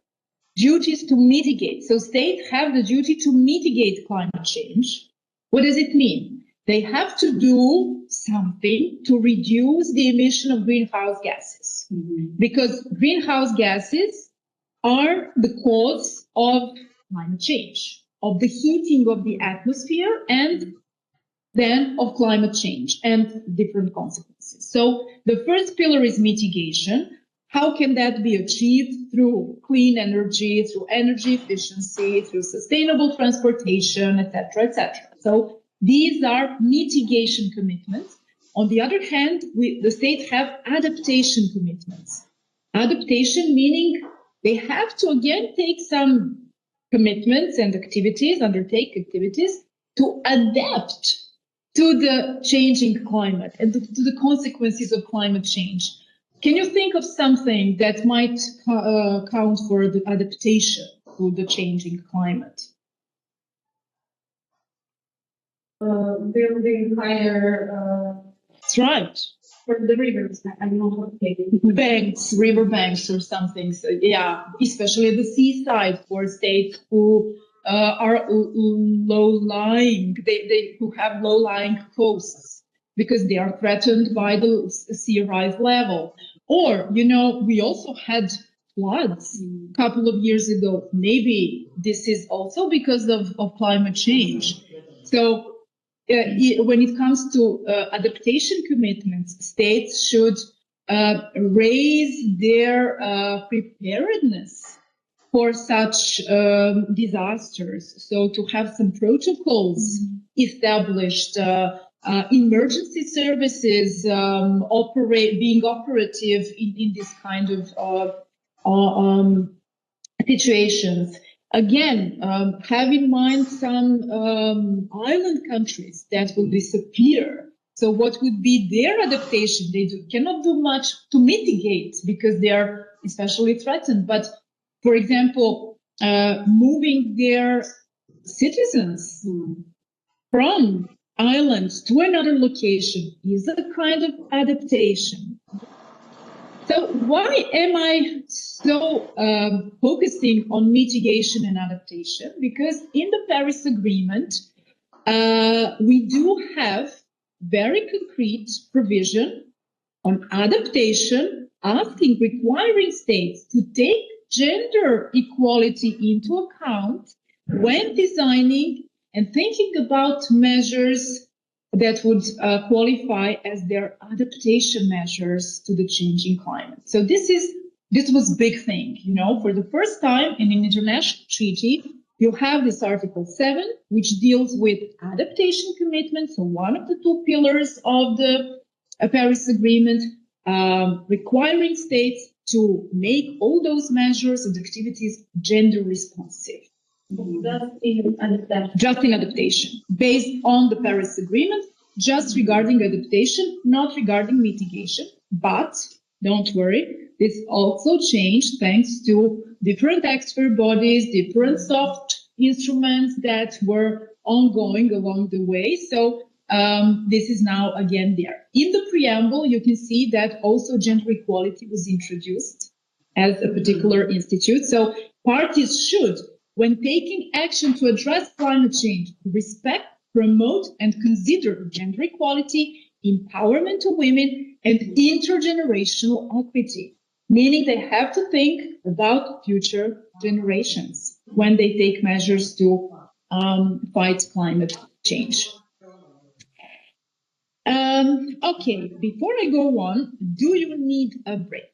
duties to mitigate. So states have the duty to mitigate climate change. What does it mean? They have to do something to reduce the emission of greenhouse gases, because greenhouse gases are the cause of climate change, of the heating of the atmosphere, and then of climate change and different consequences. So the first pillar is mitigation. How can that be achieved? Through clean energy, through energy efficiency, through sustainable transportation, etc., etc. So these are mitigation commitments. On the other hand, the states have adaptation commitments. Adaptation meaning they have to again take some commitments and activities, undertake activities to adapt to the changing climate and to the consequences of climate change. Can you think of something that might count for the adaptation to the changing climate? Building higher. That's right. For the rivers, I don't know how to say it. Banks, river banks or something. So, yeah, especially at the seaside for states who are low-lying, who have low-lying coasts because they are threatened by the sea rise level. Or, we also had floods a couple of years ago. Maybe this is also because of climate change. So when it comes to adaptation commitments, states should raise their preparedness for such disasters. So to have some protocols established, emergency services being operative in this kind of situations. Again, have in mind some island countries that will disappear. So what would be their adaptation? They cannot do much to mitigate because they are especially threatened. But for example, moving their citizens from islands to another location is a kind of adaptation. So why am I so focusing on mitigation and adaptation? Because in the Paris Agreement, we do have very concrete provision on adaptation, requiring states to take gender equality into account when designing and thinking about measures that would qualify as their adaptation measures to the changing climate. So this was a big thing, for the first time in an international treaty, you have this Article 7, which deals with adaptation commitments, so one of the two pillars of the Paris Agreement, requiring states to make all those measures and activities gender responsive. Just in adaptation, based on the Paris Agreement, just regarding adaptation, not regarding mitigation. But don't worry, this also changed thanks to different expert bodies, different soft instruments that were ongoing along the way. So this is now again there. In the preamble, you can see that also gender equality was introduced as a particular institute. So parties should, when taking action to address climate change, respect, promote, and consider gender equality, empowerment of women, and intergenerational equity, meaning they have to think about future generations when they take measures to fight climate change. Okay, before I go on, do you need a break?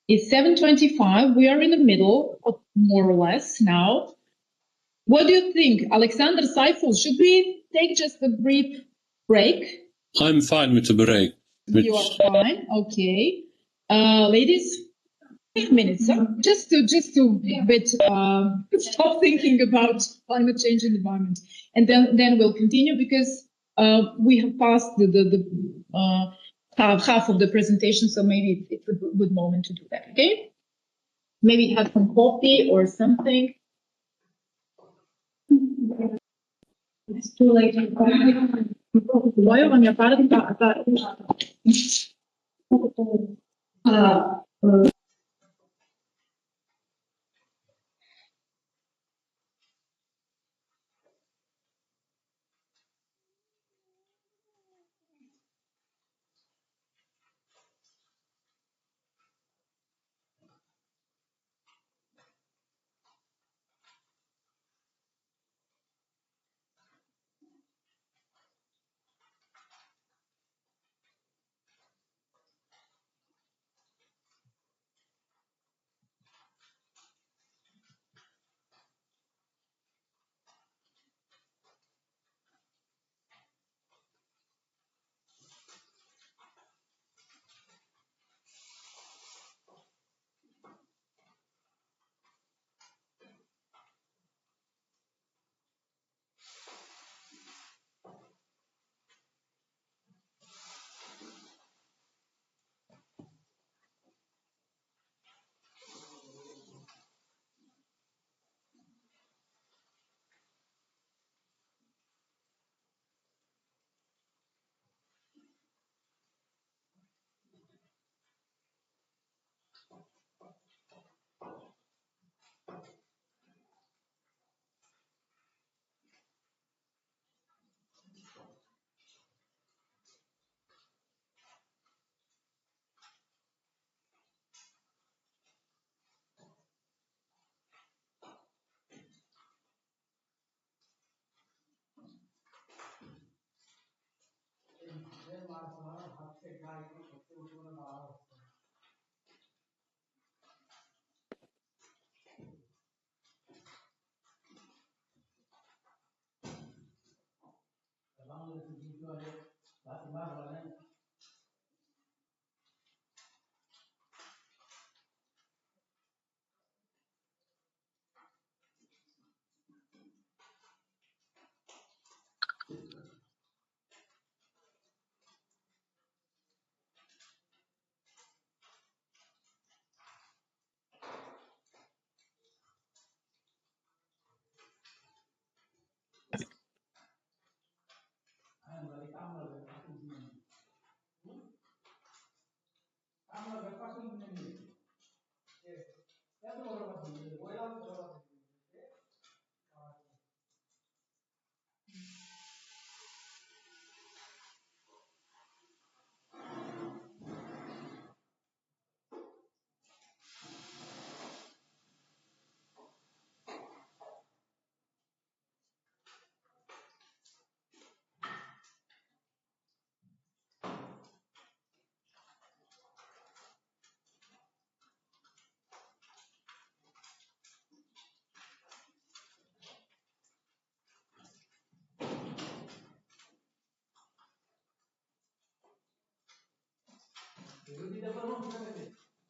It's 7:25. We are in the middle, more or less now. What do you think, Alexander Seifel? Should we take just a brief break? I'm fine with the break. You are fine. Okay, ladies, 5 minutes. Just to stop thinking about climate change and environment, and then we'll continue because we have passed the half of the presentation, so maybe it's a good moment to do that. Okay, maybe have some coffee or something. It's too late. Voglio la mia parte.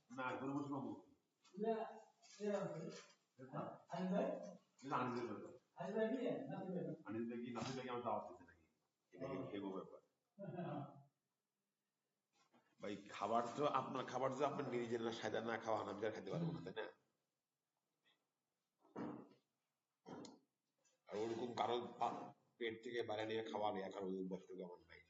না কোনো বসে পাবো আনিস দেখি নাসির দেখি আমার দাওয়াত দিচ্ছে নাকি এটা এগো ব্যাপার ভাই খাবার তো আপনার নিজের না সাজা না খাওয়া আমি আর খেতে পারবো না তাই না আর ওরকম কারো পেট থেকে বাইরে নিয়ে খাওয়া নেই এখন ওই অভ্যাসটুকু আমার নাই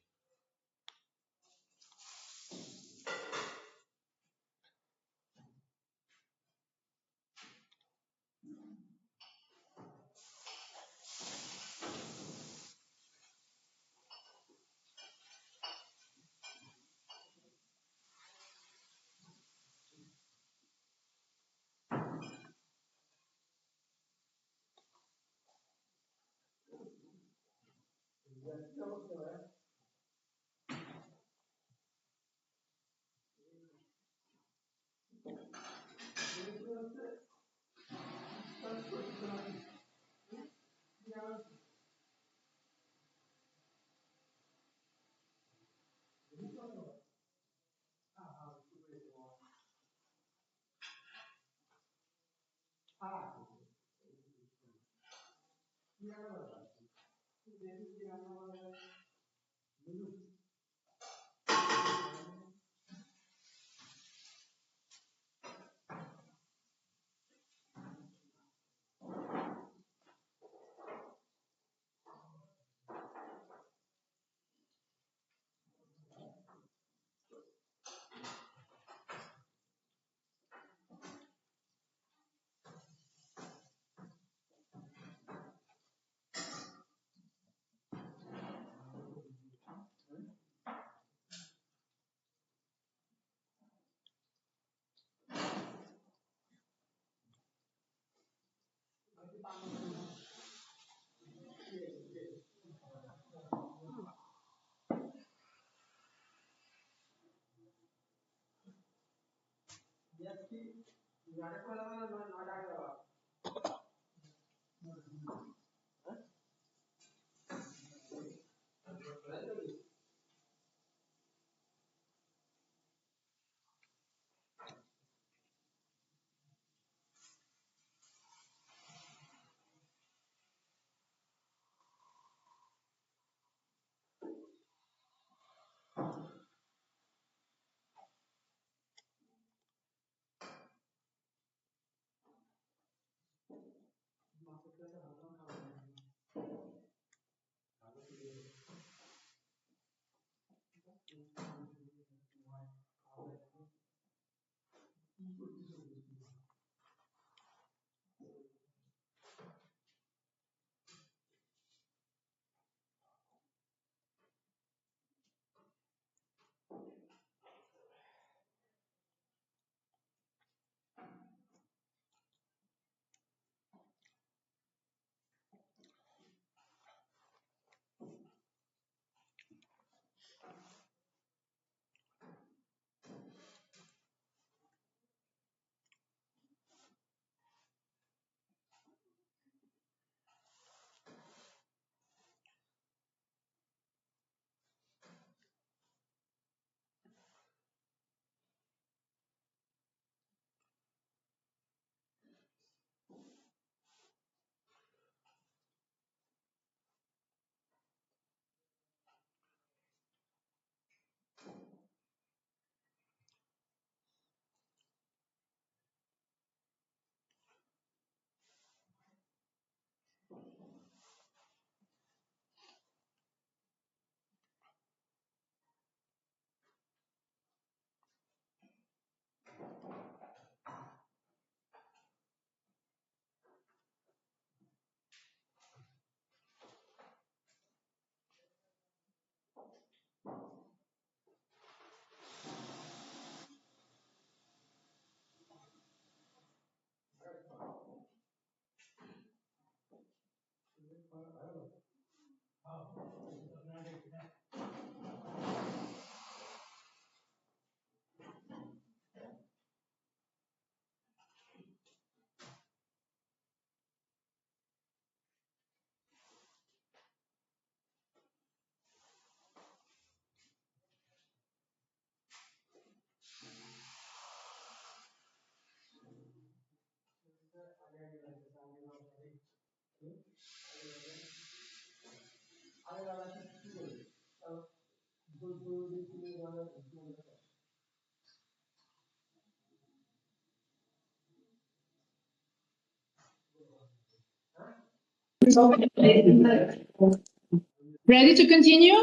Ready to continue?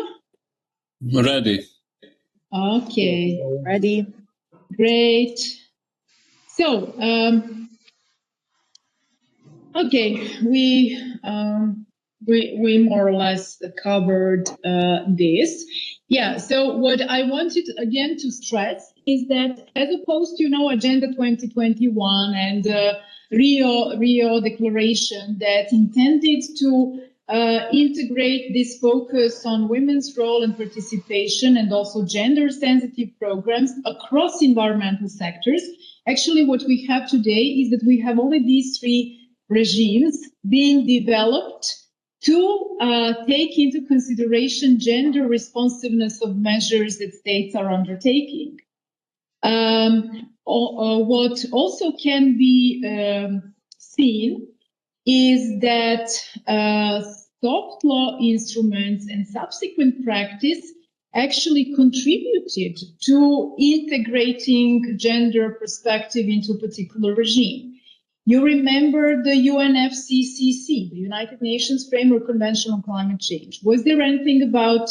Ready. Okay, Ready. great. So, okay, we more or less covered this. Yeah. So what I wanted again to stress is that as opposed to Agenda 2021 and Rio Declaration that intended to integrate this focus on women's role and participation and also gender sensitive programs across environmental sectors. Actually, what we have today is that we have only these three regimes being developed to take into consideration gender responsiveness of measures that states are undertaking. What also can be seen is that soft law instruments and subsequent practice actually contributed to integrating gender perspective into a particular regime. You remember the UNFCCC, the United Nations Framework Convention on Climate Change. Was there anything about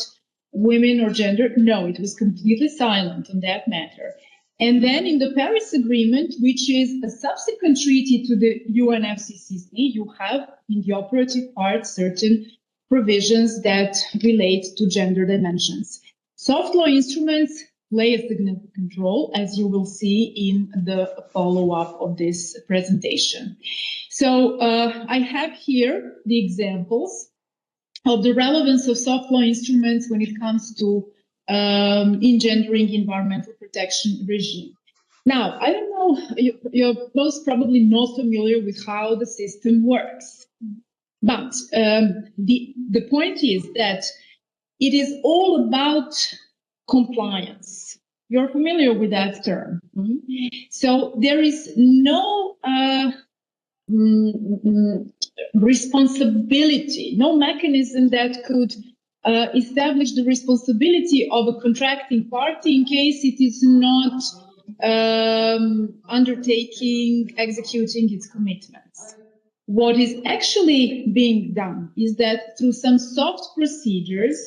women or gender? No, it was completely silent on that matter. And then in the Paris Agreement, which is a subsequent treaty to the UNFCCC, you have in the operative part certain provisions that relate to gender dimensions. Soft law instruments play a significant role, as you will see in the follow-up of this presentation. So I have here the examples of the relevance of soft law instruments when it comes to engendering environmental protection regime. Now, I don't know, you're most probably not familiar with how the system works, but the point is that it is all about compliance. You're familiar with that term. Mm-hmm. So there is no responsibility, no mechanism that could establish the responsibility of a contracting party in case it is not undertaking, executing its commitments. What is actually being done is that through some soft procedures,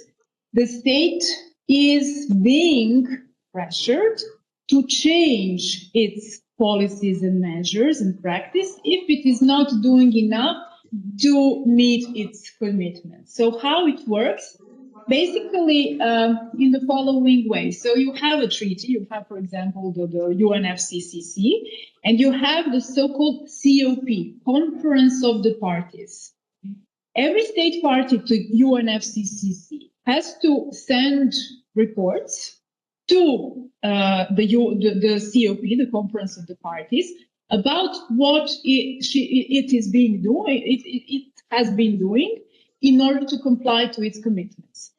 the state is being pressured to change its policies and measures and practice if it is not doing enough to meet its commitments. So how it works? Basically, in the following way. So you have a treaty, you have, for example, the UNFCCC, and you have the so-called COP, Conference of the Parties. Every state party to UNFCCC has to send reports to the COP, the Conference of the Parties, about what it is being doing. It has been doing in order to comply to its commitments.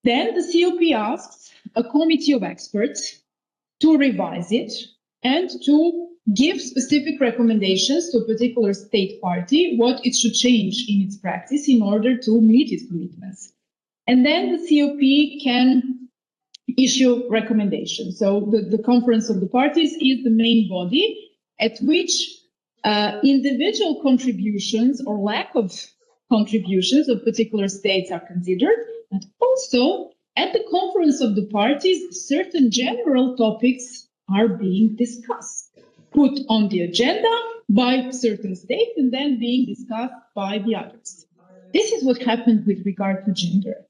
Then the COP asks a committee of experts to revise it and to give specific recommendations to a particular state party what it should change in its practice in order to meet its commitments. And then the COP can issue recommendations. So the Conference of the Parties is the main body at which individual contributions or lack of contributions of particular states are considered, but also at the Conference of the Parties, certain general topics are being discussed, put on the agenda by certain states and then being discussed by the others. This is what happened with regard to gender.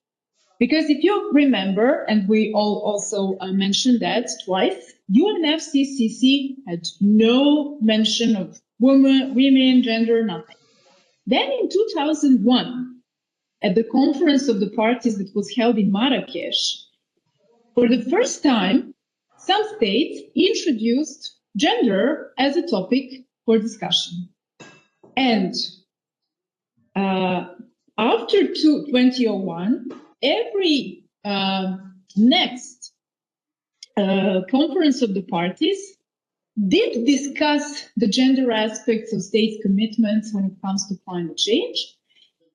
Because if you remember, and we all also mentioned that twice, UNFCCC had no mention of women, gender, nothing. Then in 2001, at the conference of the parties that was held in Marrakesh, for the first time, some states introduced gender as a topic for discussion. And after 2001, every next conference of the parties did discuss the gender aspects of states' commitments when it comes to climate change.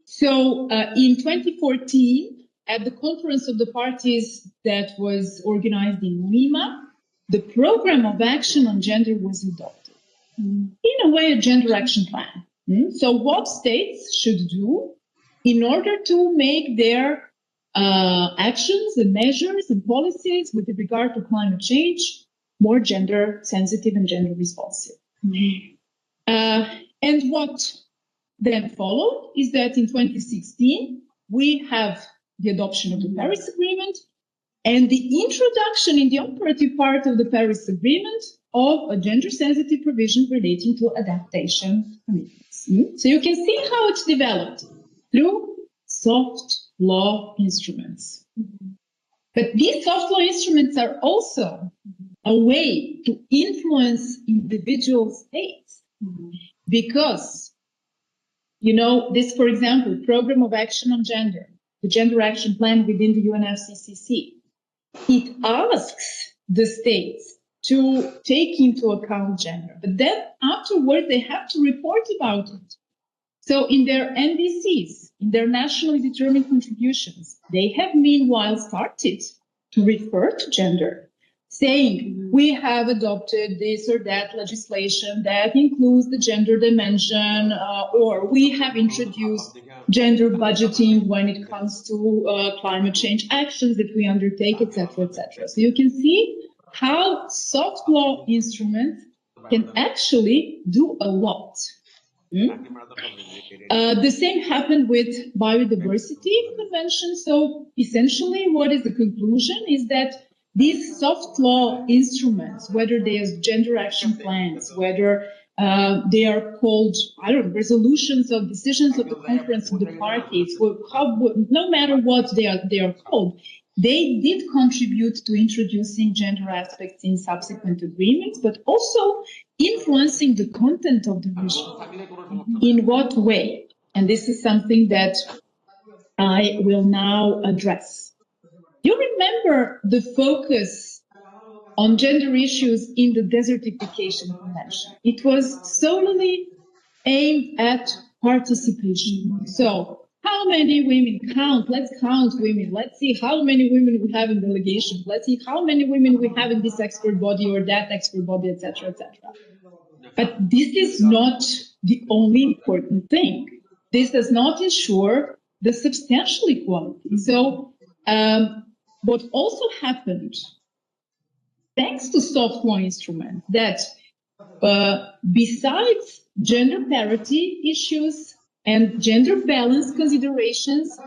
So in 2014, at the conference of the parties that was organized in Lima, the program of action on gender was adopted. In a way, a gender action plan. So what states should do in order to make their actions and measures and policies with regard to climate change more gender sensitive and gender responsive. And what then followed is that in 2016, we have the adoption of the Paris Agreement and the introduction in the operative part of the Paris Agreement of a gender-sensitive provision relating to adaptation commitments. So you can see how it's developed through soft law instruments. But these soft law instruments are also a way to influence individual states because, you know, this, for example, Program of Action on Gender, the Gender Action Plan within the UNFCCC, it asks the states to take into account gender, but then afterward they have to report about it. So in their NDCs, in their nationally determined contributions, they have meanwhile started to refer to gender, saying we have adopted this or that legislation that includes the gender dimension, or we have introduced gender budgeting when it comes to climate change actions that we undertake, etc., etc. So you can see how soft law instruments can actually do a lot. The same happened with biodiversity convention. So essentially, what is the conclusion is that these soft law instruments, whether they are gender action plans, whether they are called, I don't know, resolutions of decisions of the conference of the parties, no matter what they are called, they did contribute to introducing gender aspects in subsequent agreements, but also influencing the content of the vision. In what way? And this is something that I will now address. You remember the focus on gender issues in the Desertification Convention. It was solely aimed at participation. So how many women count? Let's count women. Let's see how many women we have in delegation. Let's see how many women we have in this expert body or that expert body, etc., etc. But this is not the only important thing. This does not ensure the substantial equality. So what also happened, thanks to soft law instruments, that besides gender parity issues and gender balance considerations,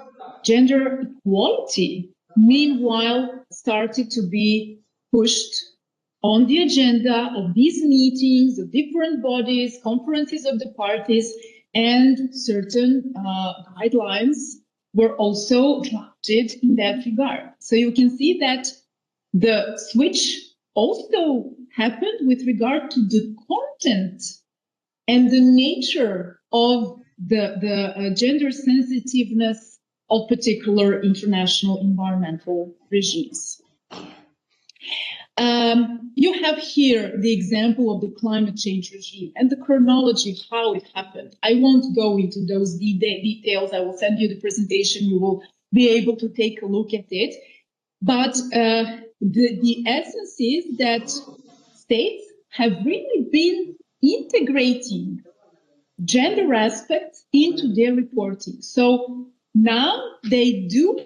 gender equality, meanwhile, started to be pushed on the agenda of these meetings of different bodies, conferences of the parties, and certain guidelines were also drafted in that regard. So you can see that the switch also happened with regard to the content and the nature of the gender sensitiveness of particular international environmental regimes. You have here the example of the climate change regime and the chronology, how it happened. I won't go into those details. I will send you the presentation. You will be able to take a look at it. But the essence is that states have really been integrating gender aspects into their reporting. So now they do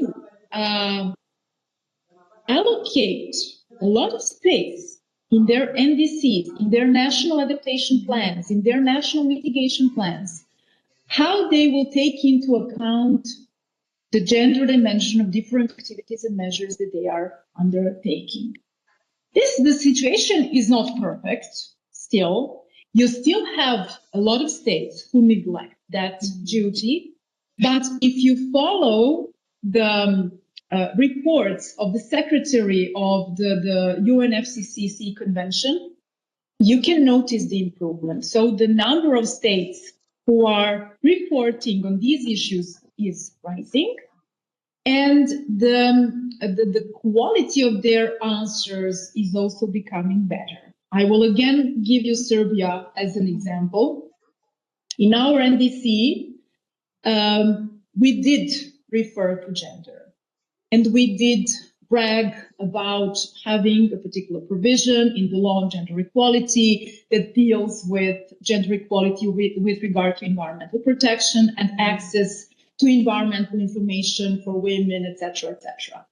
allocate a lot of space in their NDCs, in their national adaptation plans, in their national mitigation plans, how they will take into account the gender dimension of different activities and measures that they are undertaking. The situation is not perfect still. You still have a lot of states who neglect that duty. But if you follow the reports of the secretary of the UNFCCC convention, you can notice the improvement. So the number of states who are reporting on these issues is rising, and the quality of their answers is also becoming better. I will again give you Serbia as an example. In our NDC, we did refer to gender, and we did brag about having a particular provision in the law on gender equality that deals with gender equality with regard to environmental protection and access to environmental information for women, etc., etc.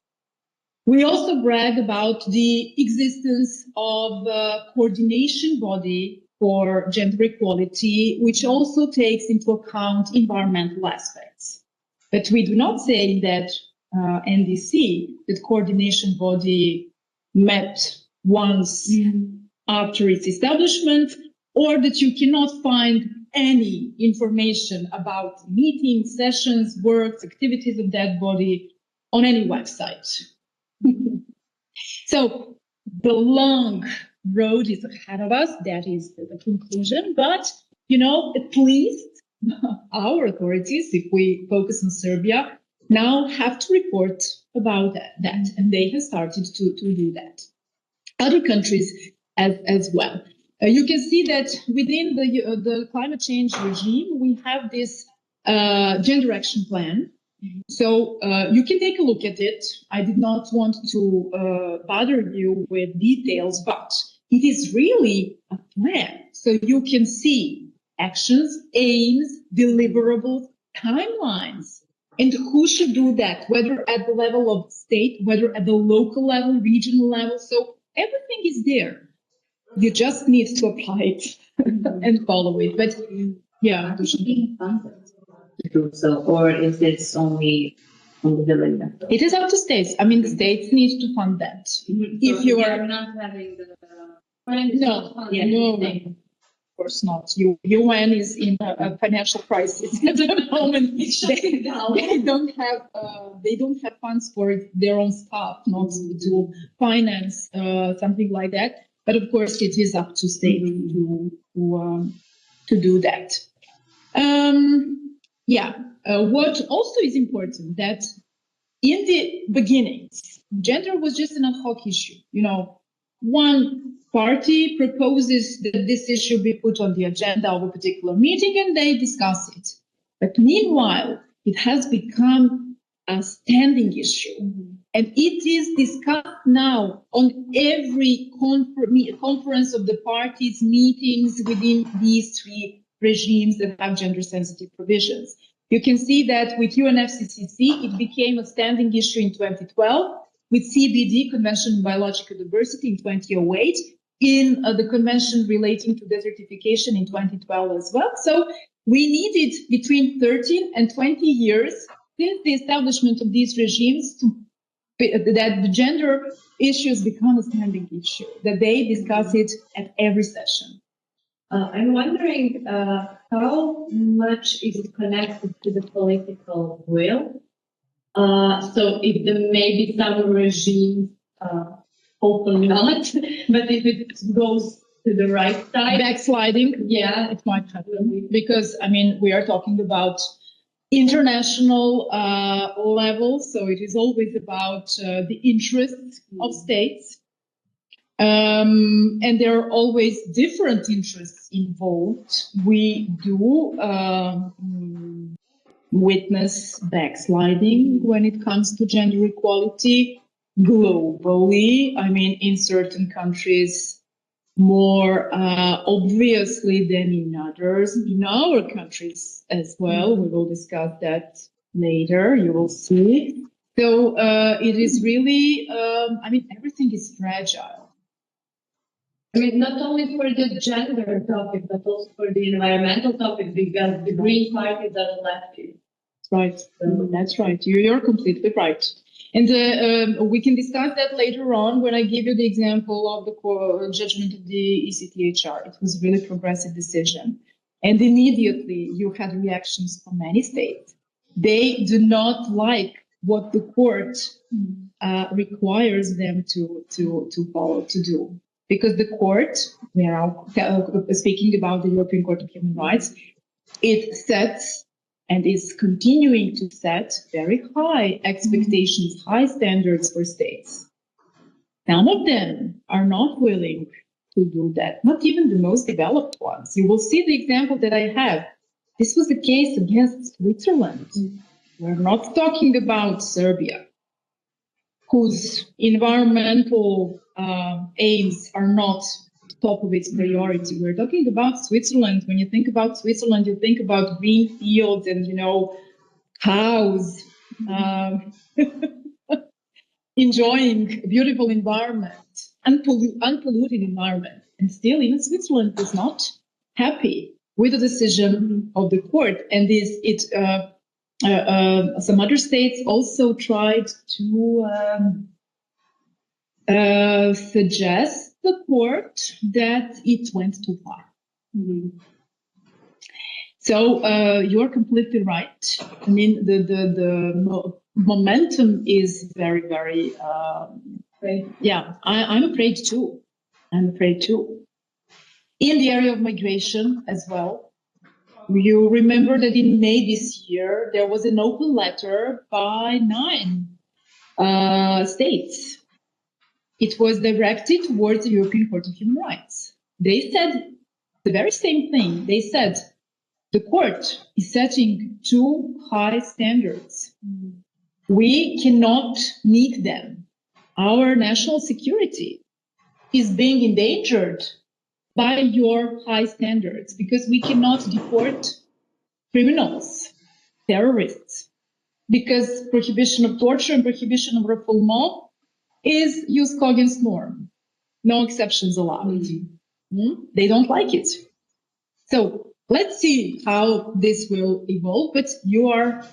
We also brag about the existence of a coordination body for gender equality, which also takes into account environmental aspects. But we do not say in that NDC that coordination body met once after its establishment, or that you cannot find any information about meetings, sessions, works, activities of that body on any website. So the long road is ahead of us. That is the conclusion. But, you know, at least our authorities, if we focus on Serbia, now have to report about that. And they have started to do that. Other countries as well. You can see that within the climate change regime, we have this gender action plan. So you can take a look at it. I did not want to bother you with details, but it is really a plan. So you can see actions, aims, deliverables, timelines, and who should do that, whether at the level of state, whether at the local level, regional level. So everything is there. You just need to apply it and follow it. But yeah, being funded to do so, or is it only on the village level? It is up to states. I mean, the states need to fund that. If So you we are not having the no, of course not. UN is in a financial crisis at the moment. They don't have funds for their own staff, not to finance something like that. But of course, it is up to states to do that. What also is important that in the beginnings, gender was just an ad hoc issue. You know, one party proposes that this issue be put on the agenda of a particular meeting and they discuss it. But meanwhile, it has become a standing issue. And it is discussed now on every conference of the parties, meetings within these three regimes that have gender-sensitive provisions. You can see that with UNFCCC, it became a standing issue in 2012, with CBD, Convention on Biological Diversity, in 2008, in the Convention relating to desertification in 2012 as well. So we needed between 13 and 20 years since the establishment of these regimes that the gender issues become a standing issue, that they discuss it at every session. I'm wondering how much is it connected to the political will? So if there may be some regimes, hopefully not, but if it goes to the right side, backsliding, yeah, it might happen. Because I mean, we are talking about international level, so it is always about the interests of states. And there are always different interests involved. We do witness backsliding when it comes to gender equality globally. I mean, in certain countries, more obviously than in others. In our countries as well, we will discuss that later, you will see. So it is really, I mean, everything is fragile. I mean, not only for the gender topic, but also for the environmental topic, because the Green Party doesn't let you. Right. That's right. You're completely right. And we can discuss that later on when I give you the example of the judgment of the ECTHR. It was a really progressive decision. And immediately you had reactions from many states They do not like what the court requires them to follow, to do. Because the court, we are now speaking about the European Court of Human Rights, it sets and is continuing to set very high expectations, high standards for states. Some of them are not willing to do that, not even the most developed ones. You will see the example that I have. This was the case against Switzerland. We're not talking about Serbia, whose environmental aims are not top of its priority. We're talking about Switzerland. When you think about Switzerland, you think about green fields and, cows enjoying a beautiful environment, unpolluted environment. And still, even Switzerland is not happy with the decision of the court. And some other states also tried to suggest the court that it went too far. So you're completely right. I mean, the momentum is very, very. Yeah, I'm afraid too. I'm afraid too. In the area of migration as well. You remember that in May this year, there was an open letter by 9 states. It was directed towards the European Court of Human Rights. They said the very same thing. They said the court is setting too high standards. We cannot meet them. Our national security is being endangered by your high standards because we cannot deport criminals, terrorists, because prohibition of torture and prohibition of refoulement is jus cogens norm. No exceptions allowed. They don't like it. So let's see how this will evolve, but you are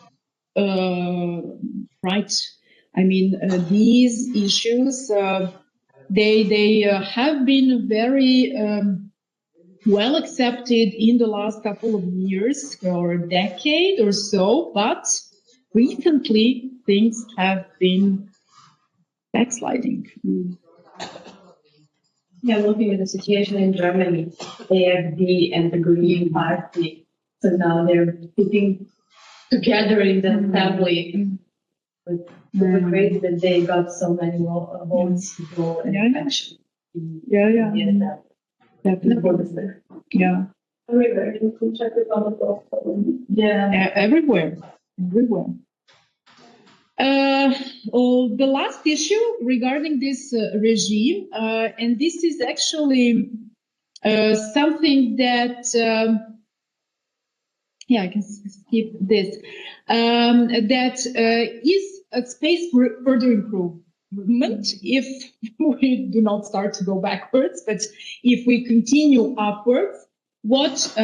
right. I mean, these issues, they have been very well accepted in the last couple of years or a decade or so, but recently things have been backsliding. Yeah, looking at the situation in Germany, AfD and the Green Party, so now they're sitting together in the assembly. It's crazy that they got so many votes to go and action. Yeah. Definitely. Yeah. Everywhere, in Czech Republic also. Yeah. Everywhere. The last issue regarding this regime, and this is actually something that, I can skip this, that is a space for further improvement if we do not start to go backwards, but if we continue upwards. What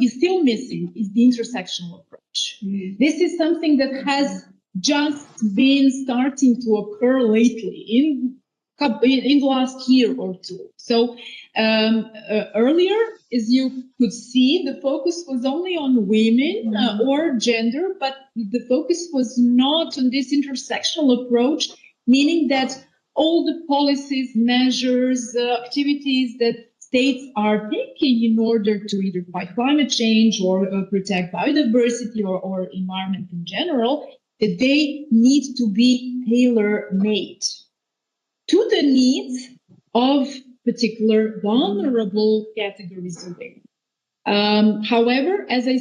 is still missing is the intersectional approach. This is something that has just been starting to occur lately in the last year or two. So earlier, as you could see, the focus was only on women or gender, but the focus was not on this intersectional approach, meaning that all the policies, measures, activities that states are taking in order to either fight climate change or protect biodiversity or environment in general, that they need to be tailor-made to the needs of particular vulnerable categories of women. However, as I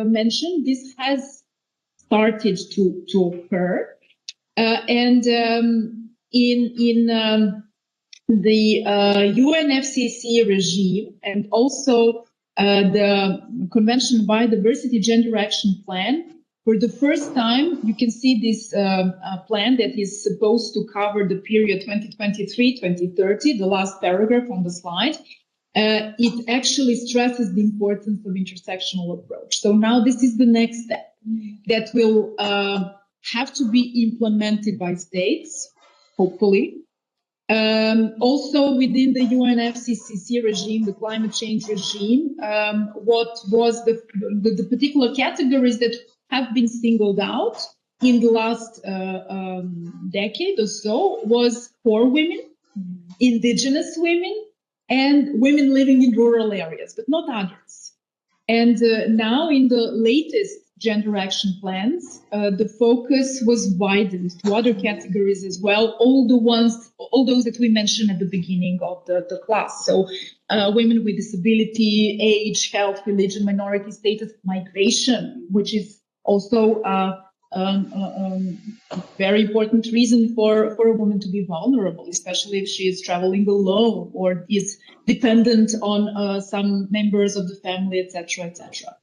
mentioned, this has started to occur, and in the UNFCCC regime and also the Convention on Biodiversity Gender Action Plan. For the first time, you can see this plan that is supposed to cover the period 2023-2030, the last paragraph on the slide. It actually stresses the importance of intersectional approach. So now this is the next step that will have to be implemented by states, hopefully. Also within the UNFCCC regime, the climate change regime, what was the particular categories that have been singled out in the last decade or so was poor women, indigenous women, and women living in rural areas, but not others. And now in the latest gender action plans, the focus was widened to other categories as well, all those that we mentioned at the beginning of the class. So women with disability, age, health, religion, minority status, migration, which is also a very important reason for a woman to be vulnerable, especially if she is traveling alone or is dependent on some members of the family, etc., etc.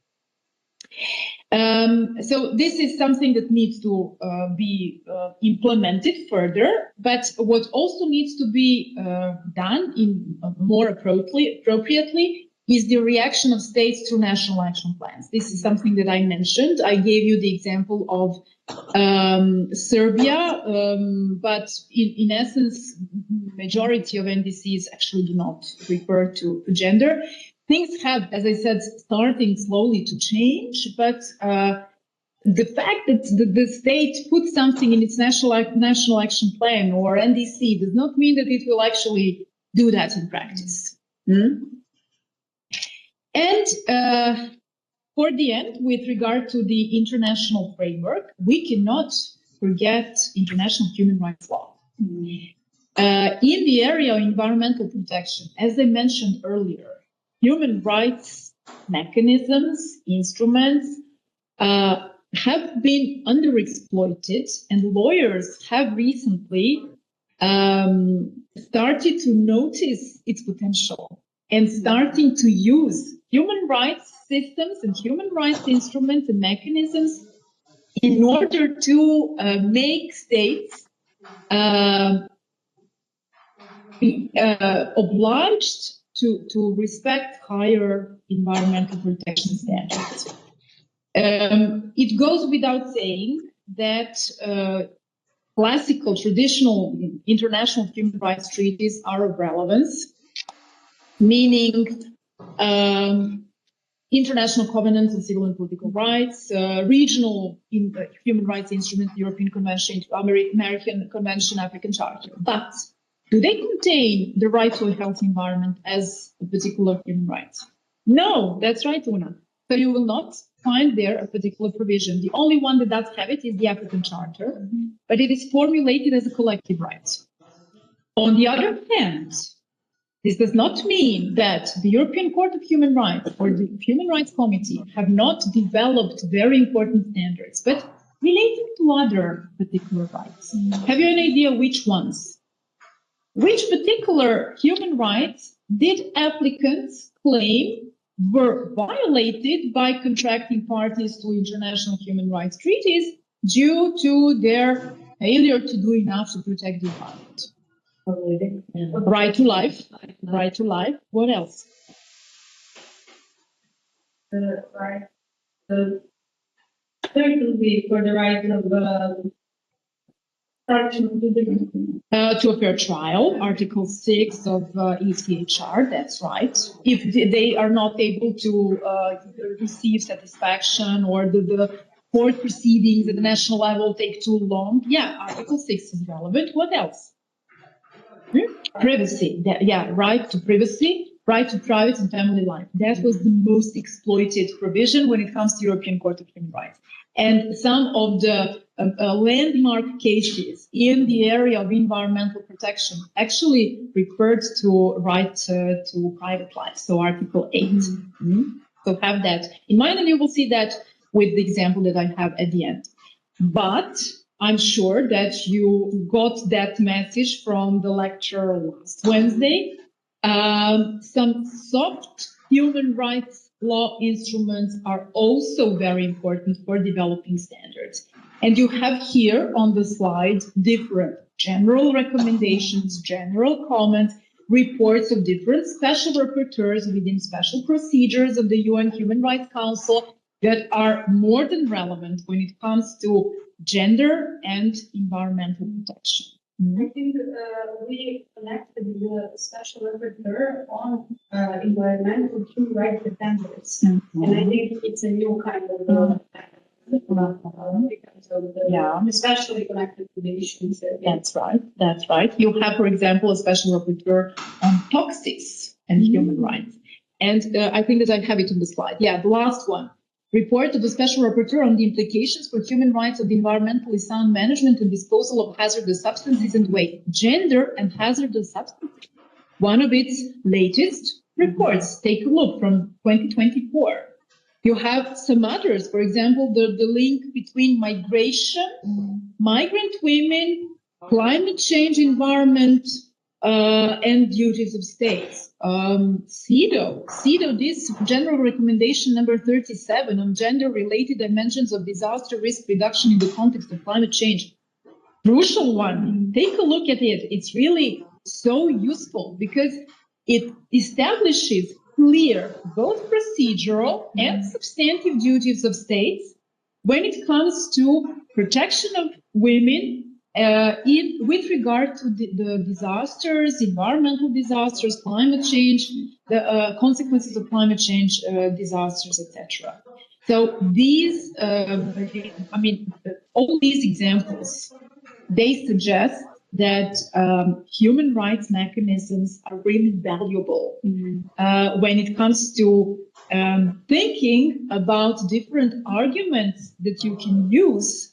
So this is something that needs to be implemented further, but what also needs to be done in more appropriately is the reaction of states to national action plans. This is something that I mentioned. I gave you the example of Serbia, but in essence, majority of NDCs actually do not refer to gender. Things have, as I said, starting slowly to change, but the fact that the state puts something in its national action plan or NDC does not mean that it will actually do that in practice. And for the end, with regard to the international framework, we cannot forget international human rights law. In the area of environmental protection, as I mentioned earlier, human rights mechanisms, instruments have been underexploited, and lawyers have recently started to notice its potential and starting to use human rights systems and human rights instruments and mechanisms in order to make states obliged to respect higher environmental protection standards. It goes without saying that classical, traditional international human rights treaties are of relevance, meaning international covenants on civil and political rights, regional human rights instruments, European Convention, American Convention, African Charter. But do they contain the right to a healthy environment as a particular human right? No, that's right, Una. So you will not find there a particular provision. The only one that does have it is the African Charter, but it is formulated as a collective right. On the other hand, this does not mean that the European Court of Human Rights or the Human Rights Committee have not developed very important standards, but relating to other particular rights. Have you an idea which ones? Which particular human rights did applicants claim were violated by contracting parties to international human rights treaties due to their failure to do enough to protect the environment? Right to life. Right to life. What else? Right. Certainly for the right of to a fair trial, Article 6 of ECHR, that's right. If they are not able to receive satisfaction or the court proceedings at the national level take too long, yeah, Article 6 is relevant. What else? Privacy, right to privacy, right to private and family life. That was the most exploited provision when it comes to European Court of Human Rights. And some of the landmark cases in the area of environmental protection actually referred to right to private life, so Article 8. So have that in mind, and you will see that with the example that I have at the end. But I'm sure that you got that message from the lecture last Wednesday. Some soft human rights law instruments are also very important for developing standards. And you have here on the slide different general recommendations, general comments, reports of different special rapporteurs within special procedures of the UN Human Rights Council that are more than relevant when it comes to gender and environmental protection. I think we connected the special rapporteur on environmental human rights defenders, and I think it's a new kind of because of the, especially connected to the issues. That's right. That's right. You have, for example, a special rapporteur on toxics and human rights. And I think that I have it on the slide. Yeah, the last one. Report of the Special Rapporteur on the implications for human rights of the environmentally sound management and disposal of hazardous substances and waste. Gender and hazardous substances. One of its latest reports. Take a look from 2024. You have some others, for example, the link between migration, migrant women, climate change, environment, and duties of states. CEDAW, this general recommendation number 37 on gender-related dimensions of disaster risk reduction in the context of climate change. Crucial one. Take a look at it. It's really so useful because it establishes clear both procedural and substantive duties of states when it comes to protection of women with regard to the disasters, environmental disasters, climate change, the consequences of climate change disasters, etc. So these, all these examples, they suggest that human rights mechanisms are really valuable when it comes to thinking about different arguments that you can use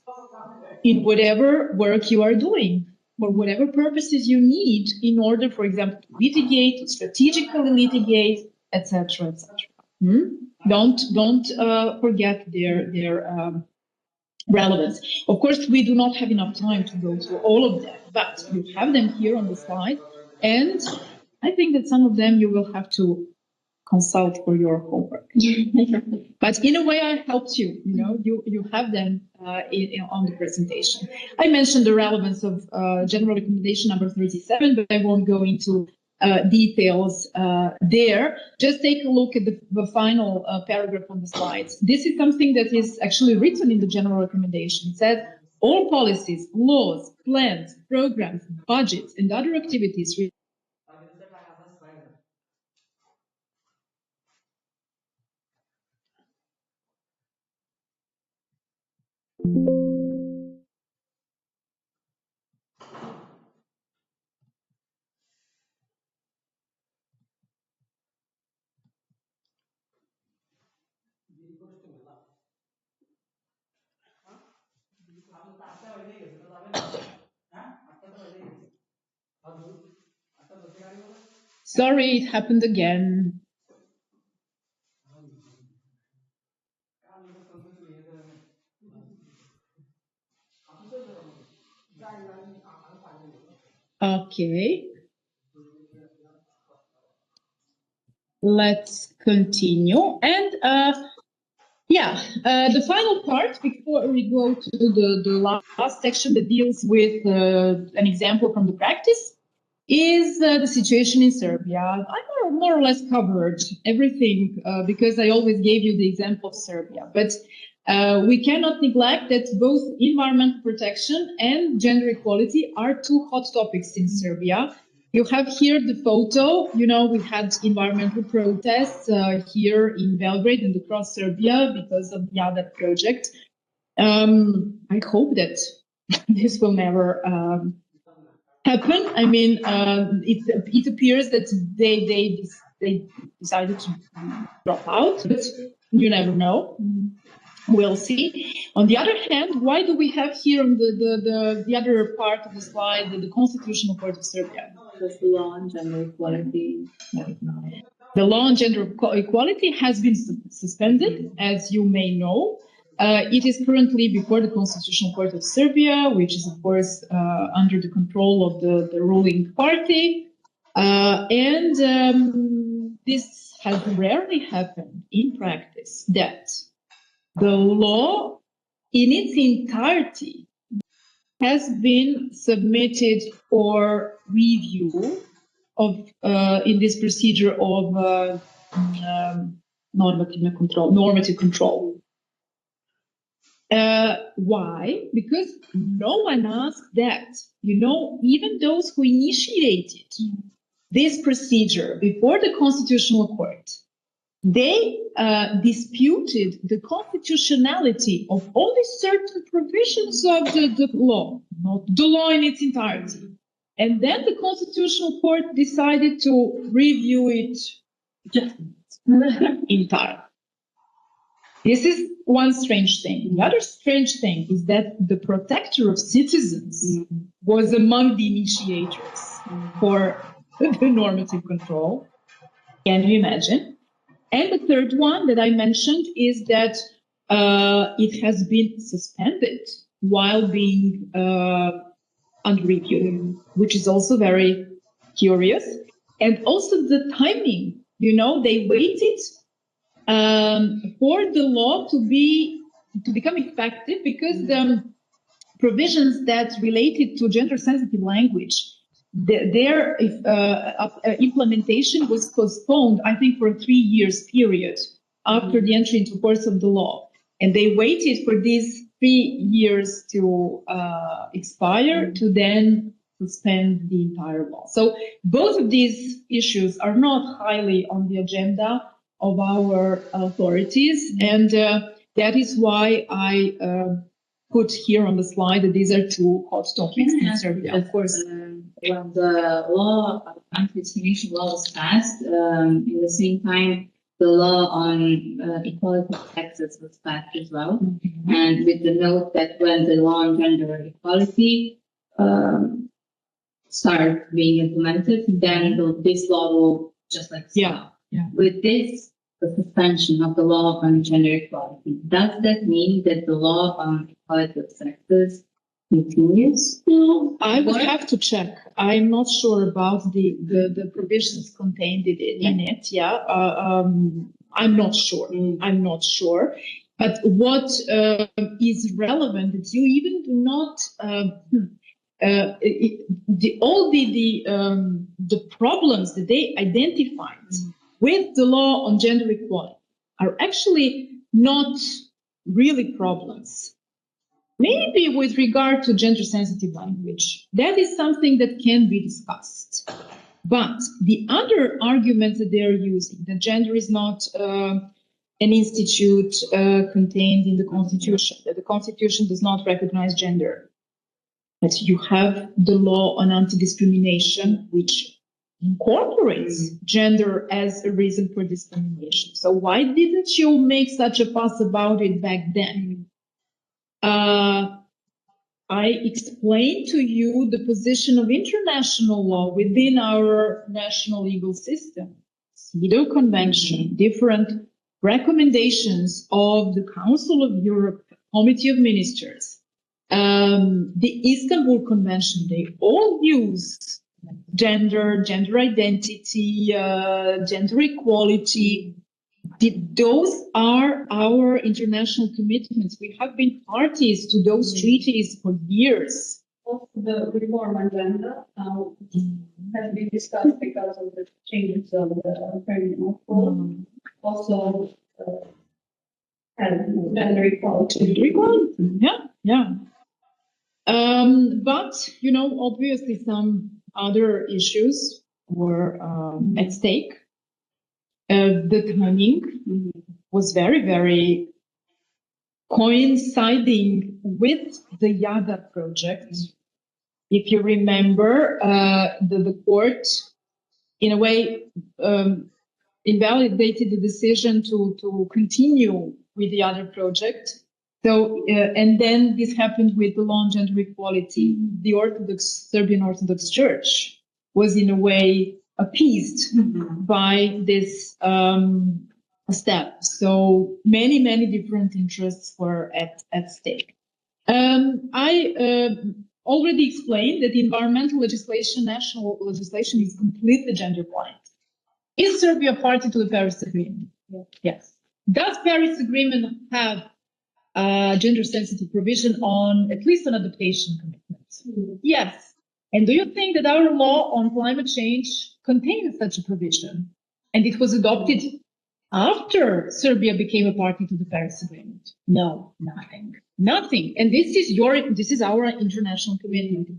in whatever work you are doing, for whatever purposes you need in order, for example, to litigate, to strategically litigate, etc., etc. Don't forget their relevance. Of course, we do not have enough time to go through all of them, but you have them here on the slide, and I think that some of them you will have to consult for your homework. But in a way, I helped you. You have them on the presentation. I mentioned the relevance of General Recommendation number 37, but I won't go into details there. Just take a look at the final paragraph on the slides. This is something that is actually written in the General Recommendation. It says, all policies, laws, plans, programs, budgets, and other activities Sorry, it happened again. Okay. Let's continue. And the final part, before we go to the last section that deals with an example from the practice, is the situation in Serbia. I more or less covered everything because I always gave you the example of Serbia. But we cannot neglect that both environmental protection and gender equality are two hot topics in Serbia. You have here the photo. We had environmental protests here in Belgrade and across Serbia because of that project. I hope that this will never happen. I mean, it appears that they decided to drop out, but you never know. We'll see. On the other hand, why do we have here on the other part of the slide the Constitutional Court of Serbia? Because the law on gender equality. The law on gender equality has been suspended, as you may know. It is currently before the Constitutional Court of Serbia, which is, of course, under the control of the ruling party. And this has rarely happened in practice, that the law in its entirety has been submitted for review in this procedure of normative control. Why? Because no one asked that. Even those who initiated this procedure before the Constitutional Court they disputed the constitutionality of only certain provisions of the law, not the law in its entirety. And then the Constitutional Court decided to review it entirely. This is one strange thing. The other strange thing is that the protector of citizens was among the initiators for the normative control. Can you imagine? And the third one that I mentioned is that it has been suspended while being under review, which is also very curious. And also the timing, they waited for the law to become effective because the provisions that related to gender-sensitive language, their implementation was postponed, I think, for a 3 years period after the entry into force of the law. And they waited for these 3 years to expire to then suspend the entire law. So both of these issues are not highly on the agenda of our authorities. And that is why I put here on the slide that these are two hot topics in Serbia. Of course, when the law, anti-discrimination law was passed, in the same time, the law on equality of sexes was passed as well. And with the note that when the law on gender equality start being implemented, then this law will just like stop. Yeah. With this, the suspension of the law on gender equality, does that mean that the law on equality of sexes continues? No, I would have to check. I'm not sure about the provisions contained in it. Yeah, I'm not sure. I'm not sure. But what is relevant is you even do not all the problems that they identified with the law on gender equality are actually not really problems. Maybe with regard to gender-sensitive language, that is something that can be discussed. But the other arguments that they are using, that gender is not an institute contained in the Constitution, that the Constitution does not recognize gender, that you have the law on anti-discrimination, which incorporates gender as a reason for discrimination. So why didn't you make such a fuss about it back then? I explained to you the position of international law within our national legal system. CEDAW Convention, different recommendations of the Council of Europe, Committee of Ministers, the Istanbul Convention, they all use gender identity, gender equality. Those are our international commitments. We have been parties to those treaties for years. Also, the reform agenda has been discussed because of the changes of the criminal code. Also, gender equality. Yeah. But, obviously some other issues were at stake. The timing was very, very coinciding with the YADA project. If you remember, the court, in a way, invalidated the decision to continue with the other project. So, and then this happened with the law on gender equality. The Serbian Orthodox Church was in a way appeased by this step. So many different interests were at stake. I already explained that the environmental legislation, national legislation, is completely gender blind. Is Serbia party to the Paris Agreement? Yes. Does Paris Agreement have gender-sensitive provision on at least an adaptation commitment? Yes. And do you think that our law on climate change contains such a provision? And it was adopted after Serbia became a party to the Paris Agreement? No, nothing. And this is our international commitment.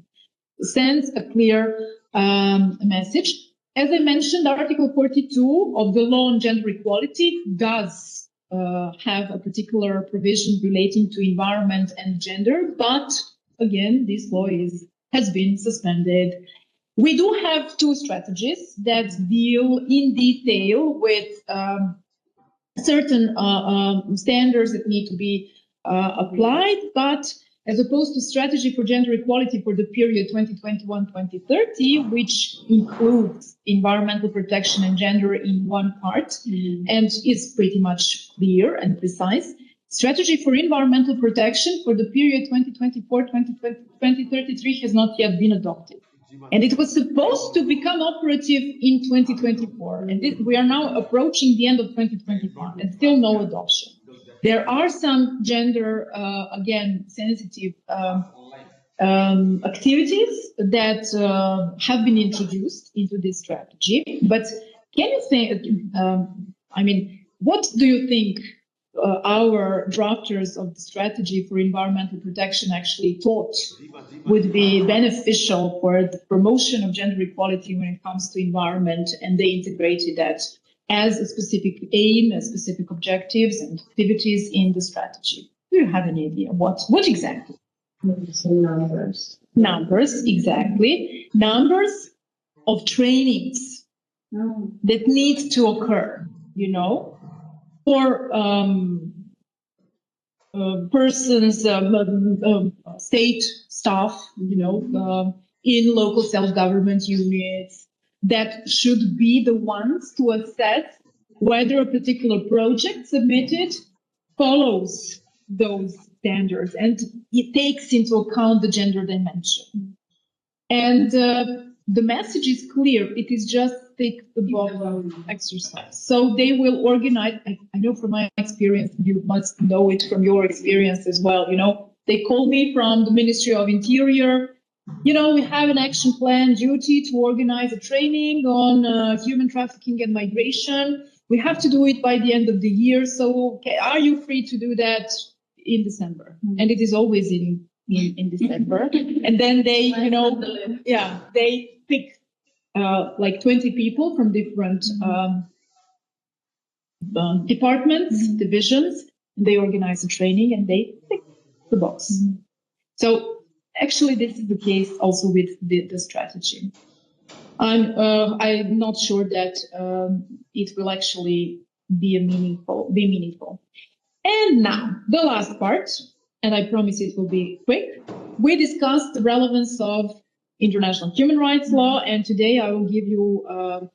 Sends a clear message. As I mentioned, Article 42 of the Law on Gender Equality does have a particular provision relating to environment and gender, but again, this law has been suspended. We do have two strategies that deal in detail with certain standards that need to be applied, but as opposed to strategy for gender equality for the period 2021-2030, which includes environmental protection and gender in one part and is pretty much clear and precise. Strategy for environmental protection for the period 2024-2033 has not yet been adopted. And it was supposed to become operative in 2024. And we are now approaching the end of 2025 and still no adoption. There are some gender, again, sensitive activities that have been introduced into this strategy. But can you think, what do you think our drafters of the strategy for environmental protection actually thought would be beneficial for the promotion of gender equality when it comes to environment, and they integrated that as a specific aim, as specific objectives and activities in the strategy? Do you have any idea what exactly? Some numbers. Numbers, exactly. Numbers of trainings that need to occur, for persons, state staff, in local self-government units, that should be the ones to assess whether a particular project submitted follows those standards and it takes into account the gender dimension. And the message is clear. It is just tick the box exercise. So they will organize. I know from my experience, you must know it from your experience as well. They call me from the Ministry of Interior. We have an action plan duty to organize a training on human trafficking and migration. We have to do it by the end of the year. So are you free to do that in December? And it is always in December. And then they, they pick like 20 people from different departments, divisions, and they organize a training and they pick the box. So actually, this is the case also with the strategy. I'm not sure that it will actually be meaningful. And now the last part, and I promise it will be quick. We discussed the relevance of international human rights law, and today I will give you a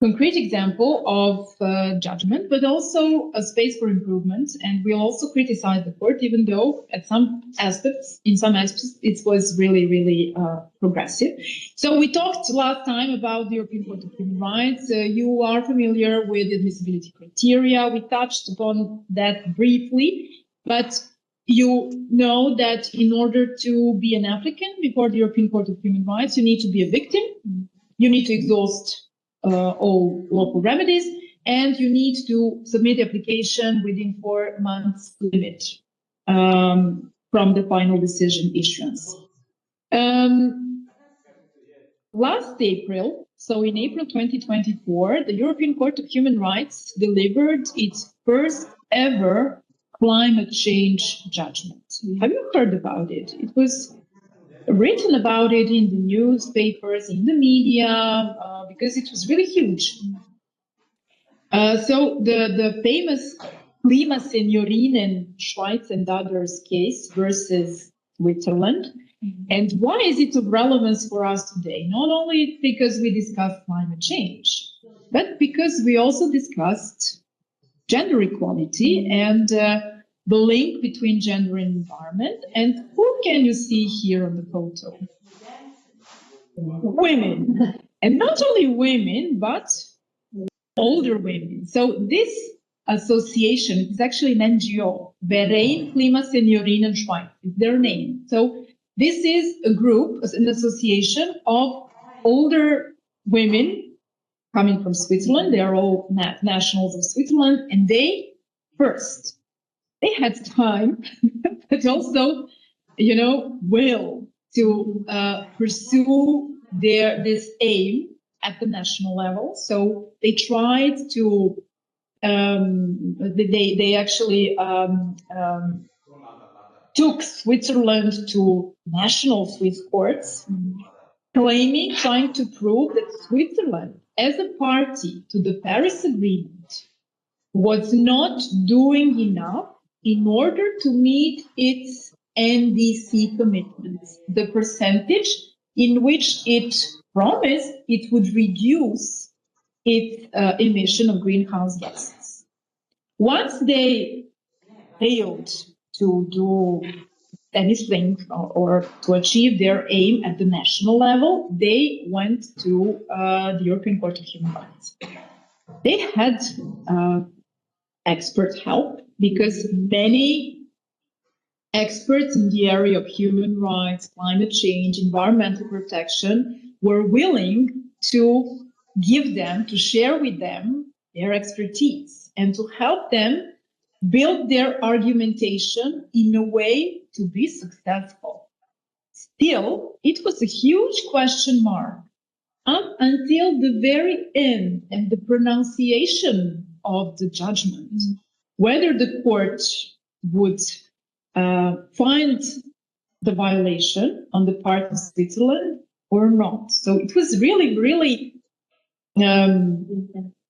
concrete example of judgment, but also a space for improvement. And we'll also criticize the court, even though in some aspects, it was really, really progressive. So we talked last time about the European Court of Human Rights. You are familiar with the admissibility criteria. We touched upon that briefly, but you know that in order to be an applicant before the European Court of Human Rights, you need to be a victim. You need to exhaust all local remedies, and you need to submit the application within 4 months limit from the final decision issuance. Last April, so in April 2024, the European Court of Human Rights delivered its first ever climate change judgment. Have you heard about it? It was written about it in the newspapers, in the media, because it was really huge. So the famous Klima Seniorinnen Schweiz and others case versus Switzerland. And why is it of relevance for us today? Not only because we discussed climate change, but because we also discussed gender equality and the link between gender and environment. And who can you see here on the photo? Women. And not only women, but older women. So this association is actually an NGO, Verein Klima Seniorinnen Schweiz, is their name. So this is a group, an association of older women coming from Switzerland. They are all nationals of Switzerland, and they had time, but also, will to pursue this aim at the national level. So they tried to, they actually took Switzerland to national Swiss courts, trying to prove that Switzerland, as a party to the Paris Agreement, was not doing enough in order to meet its NDC commitments, the percentage in which it promised it would reduce its emission of greenhouse gases. Once they failed to do anything or to achieve their aim at the national level, they went to the European Court of Human Rights. They had expert help because many experts in the area of human rights, climate change, environmental protection were willing to give them, to share with them their expertise and to help them build their argumentation in a way to be successful. Still, it was a huge question mark up until the very end and the pronunciation of the judgment, whether the court would find the violation on the part of Switzerland or not. So it was really, really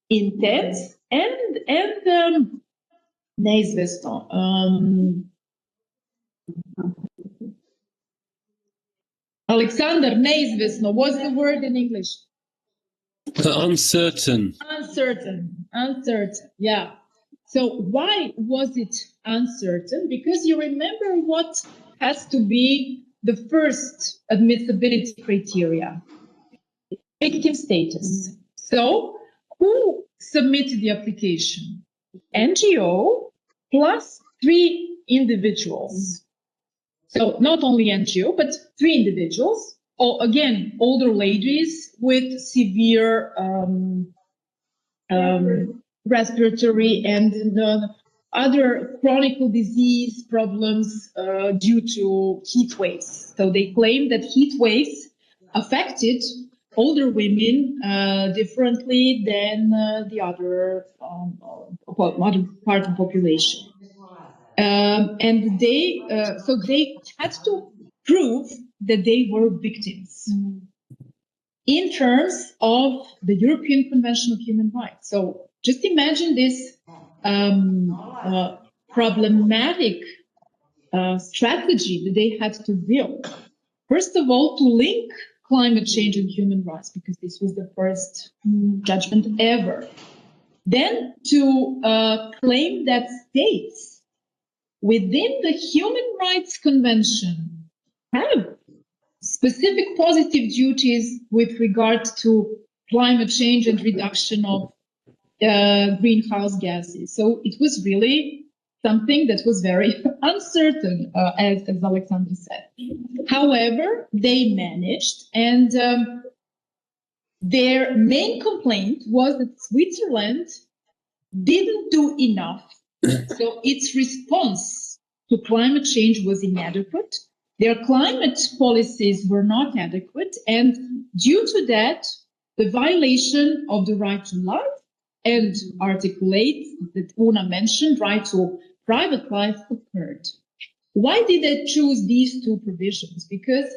intense and neizvesno. Alexander, neizvesno, what's the word in English? Uncertain. Uncertain, yeah. So why was it uncertain? Because you remember what has to be the first admissibility criteria: victim status. So who submitted the application? NGO plus 3 individuals. So not only NGO, but 3 individuals. Or again, older ladies with severe respiratory and other chronic disease problems due to heat waves. So they claim that heat waves affected older women differently than the other part of the population. And so they had to prove that they were victims in terms of the European Convention of Human Rights. So just imagine this problematic strategy that they had to build. First of all, to link climate change and human rights, because this was the first judgment ever. Then to claim that states within the Human Rights Convention have specific positive duties with regard to climate change and reduction of greenhouse gases. So it was really something that was very uncertain, as Alexander said. However, they managed, and their main complaint was that Switzerland didn't do enough. So its response to climate change was inadequate. Their climate policies were not adequate. And due to that, the violation of the right to life and Article 8 that Una mentioned, right to private life, occurred. Why did they choose these 2 provisions? Because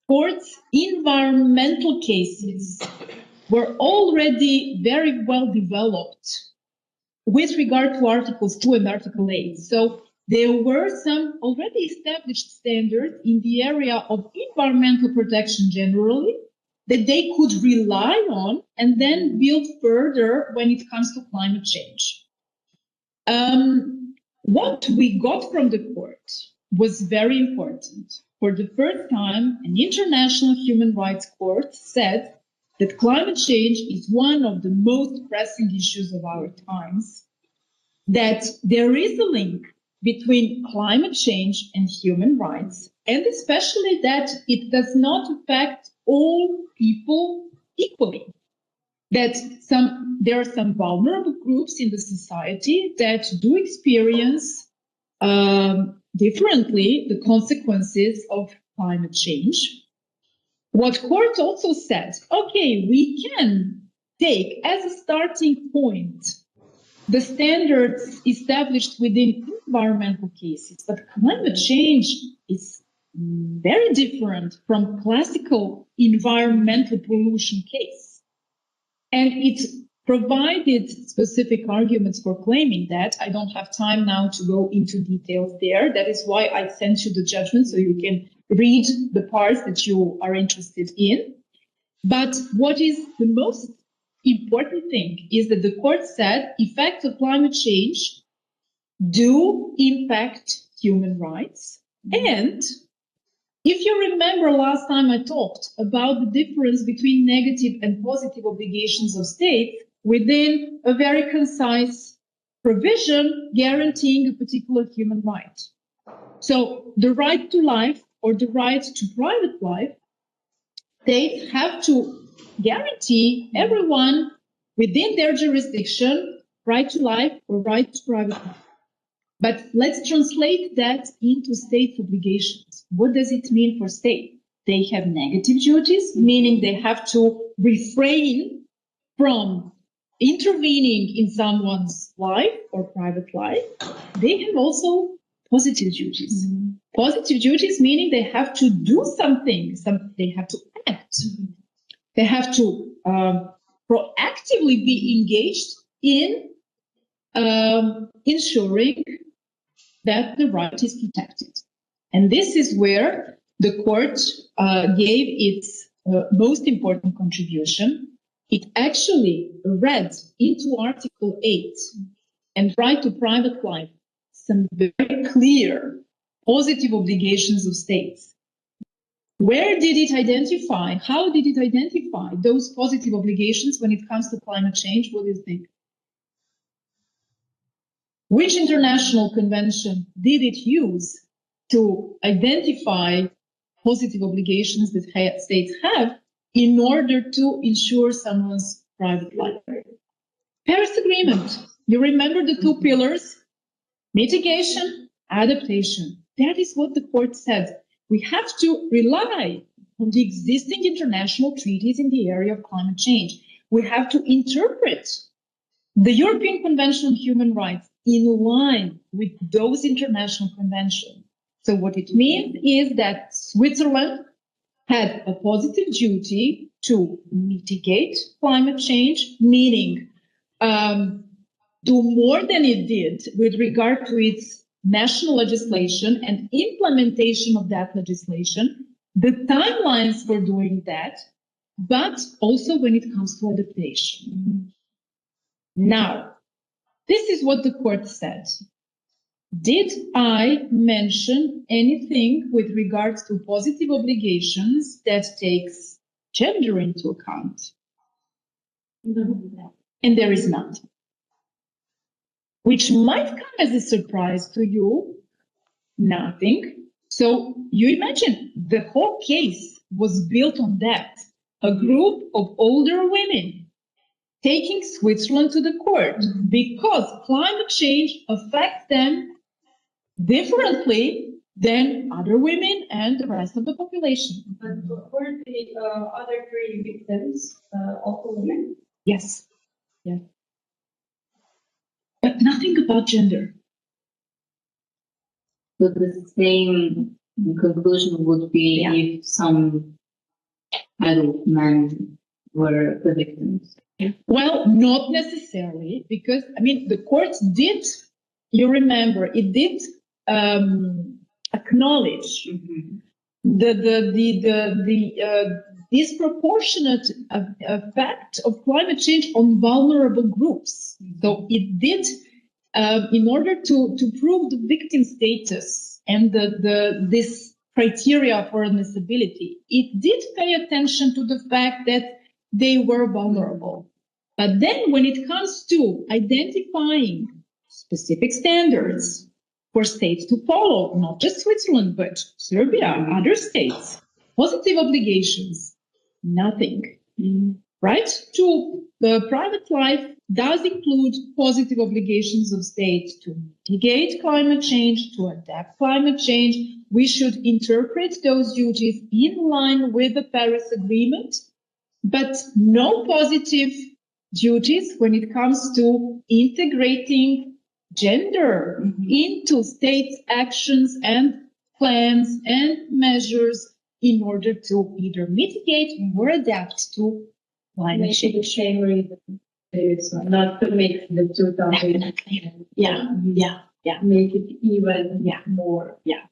courts' environmental cases were already very well developed with regard to Articles 2 and Article 8. So there were some already established standards in the area of environmental protection generally that they could rely on and then build further when it comes to climate change. What we got from the court was very important. For the first time, an international human rights court said that climate change is one of the most pressing issues of our times, that there is a link between climate change and human rights, and especially that it does not affect all people equally. That there are some vulnerable groups in the society that do experience differently the consequences of climate change. What court also said, okay, we can take as a starting point the standards established within environmental cases, but climate change is very different from classical environmental pollution case. And it provided specific arguments for claiming that. I don't have time now to go into details there. That is why I sent you the judgment so you can read the parts that you are interested in. But what is the most important thing is that the court said effects of climate change do impact human rights. And if you remember last time I talked about the difference between negative and positive obligations of states within a very concise provision guaranteeing a particular human right. So the right to life or the right to private life, states have to guarantee everyone within their jurisdiction right to life or right to private life. But let's translate that into state obligations. What does it mean for state? They have negative duties, meaning they have to refrain from intervening in someone's life or private life. They have also positive duties. Mm-hmm. Positive duties meaning they have to do something, they have to act. Mm-hmm. They have to proactively be engaged in ensuring that the right is protected. And this is where the court gave its most important contribution. It actually read into Article 8 and right to private life some very clear positive obligations of states. Where did it identify? How did it identify those positive obligations when it comes to climate change? What do you think? Which international convention did it use to identify positive obligations that states have in order to ensure someone's private life? Paris Agreement. You remember the two pillars? Mitigation, adaptation. That is what the court said. We have to rely on the existing international treaties in the area of climate change. We have to interpret the European Convention on Human Rights in line with those international conventions. So what it means is that Switzerland had a positive duty to mitigate climate change, meaning do more than it did with regard to its national legislation and implementation of that legislation, the timelines for doing that, but also when it comes to adaptation. Now, this is what the court said. Did I mention anything with regards to positive obligations that takes gender into account? No. And there is not. Which might come as a surprise to you, nothing. So you imagine the whole case was built on that. A group of older women taking Switzerland to the court because climate change affects them differently than other women and the rest of the population. But were the other three victims also women? Yes. Yeah. But nothing about gender. So the same conclusion would be if some adult men were the victims. Well, not necessarily, because I mean the court did. You remember, it did acknowledge the disproportionate effect of climate change on vulnerable groups. So it did, in order to prove the victim status and this criteria for admissibility, it did pay attention to the fact that they were vulnerable. But then when it comes to identifying specific standards for states to follow, not just Switzerland, but Serbia, other states, positive obligations, nothing. Right? To the private life does include positive obligations of states to mitigate climate change, to adapt climate change, we should interpret those duties in line with the Paris Agreement, but no positive duties when it comes to integrating gender into states' actions and plans and measures in order to either mitigate or adapt to climate Maybe the change. same reason. It's not to make the two topics. Definitely. Yeah. Make it even more. Yeah.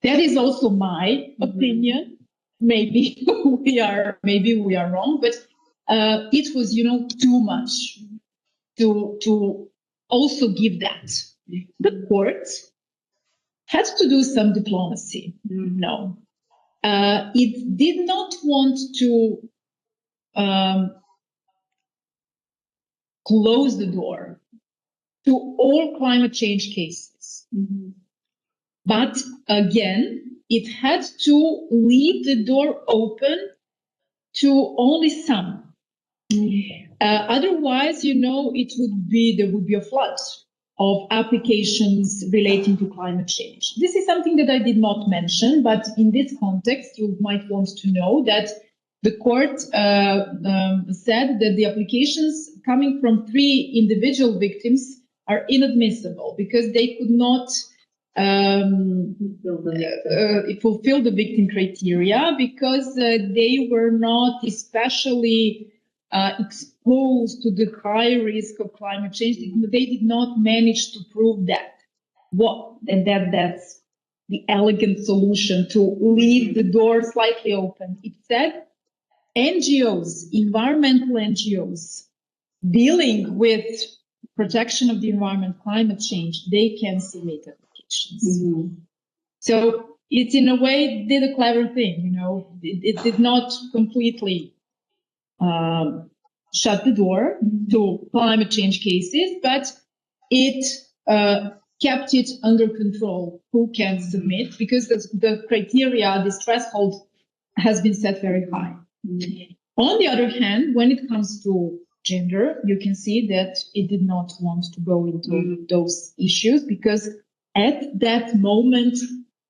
That is also my opinion. Maybe we are wrong, but it was, too much to also give that. The court had to do some diplomacy. No, it did not want to close the door to all climate change cases. But again, it had to leave the door open to only some. Otherwise, there would be a flood of applications relating to climate change. This is something that I did not mention, but in this context, you might want to know that the court said that the applications coming from 3 individual victims are inadmissible because they could not fulfill the victim criteria because they were not especially exposed to the high risk of climate change. They did not manage to prove that. That's the elegant solution, to leave the door slightly open. It said NGOs, environmental NGOs, dealing with protection of the environment, climate change, they can submit applications. So it, in a way, did a clever thing. It did not completely shut the door to climate change cases, but it kept it under control. Who can submit? Because the criteria, this threshold, has been set very high. On the other hand, when it comes to gender, you can see that it did not want to go into those issues because at that moment,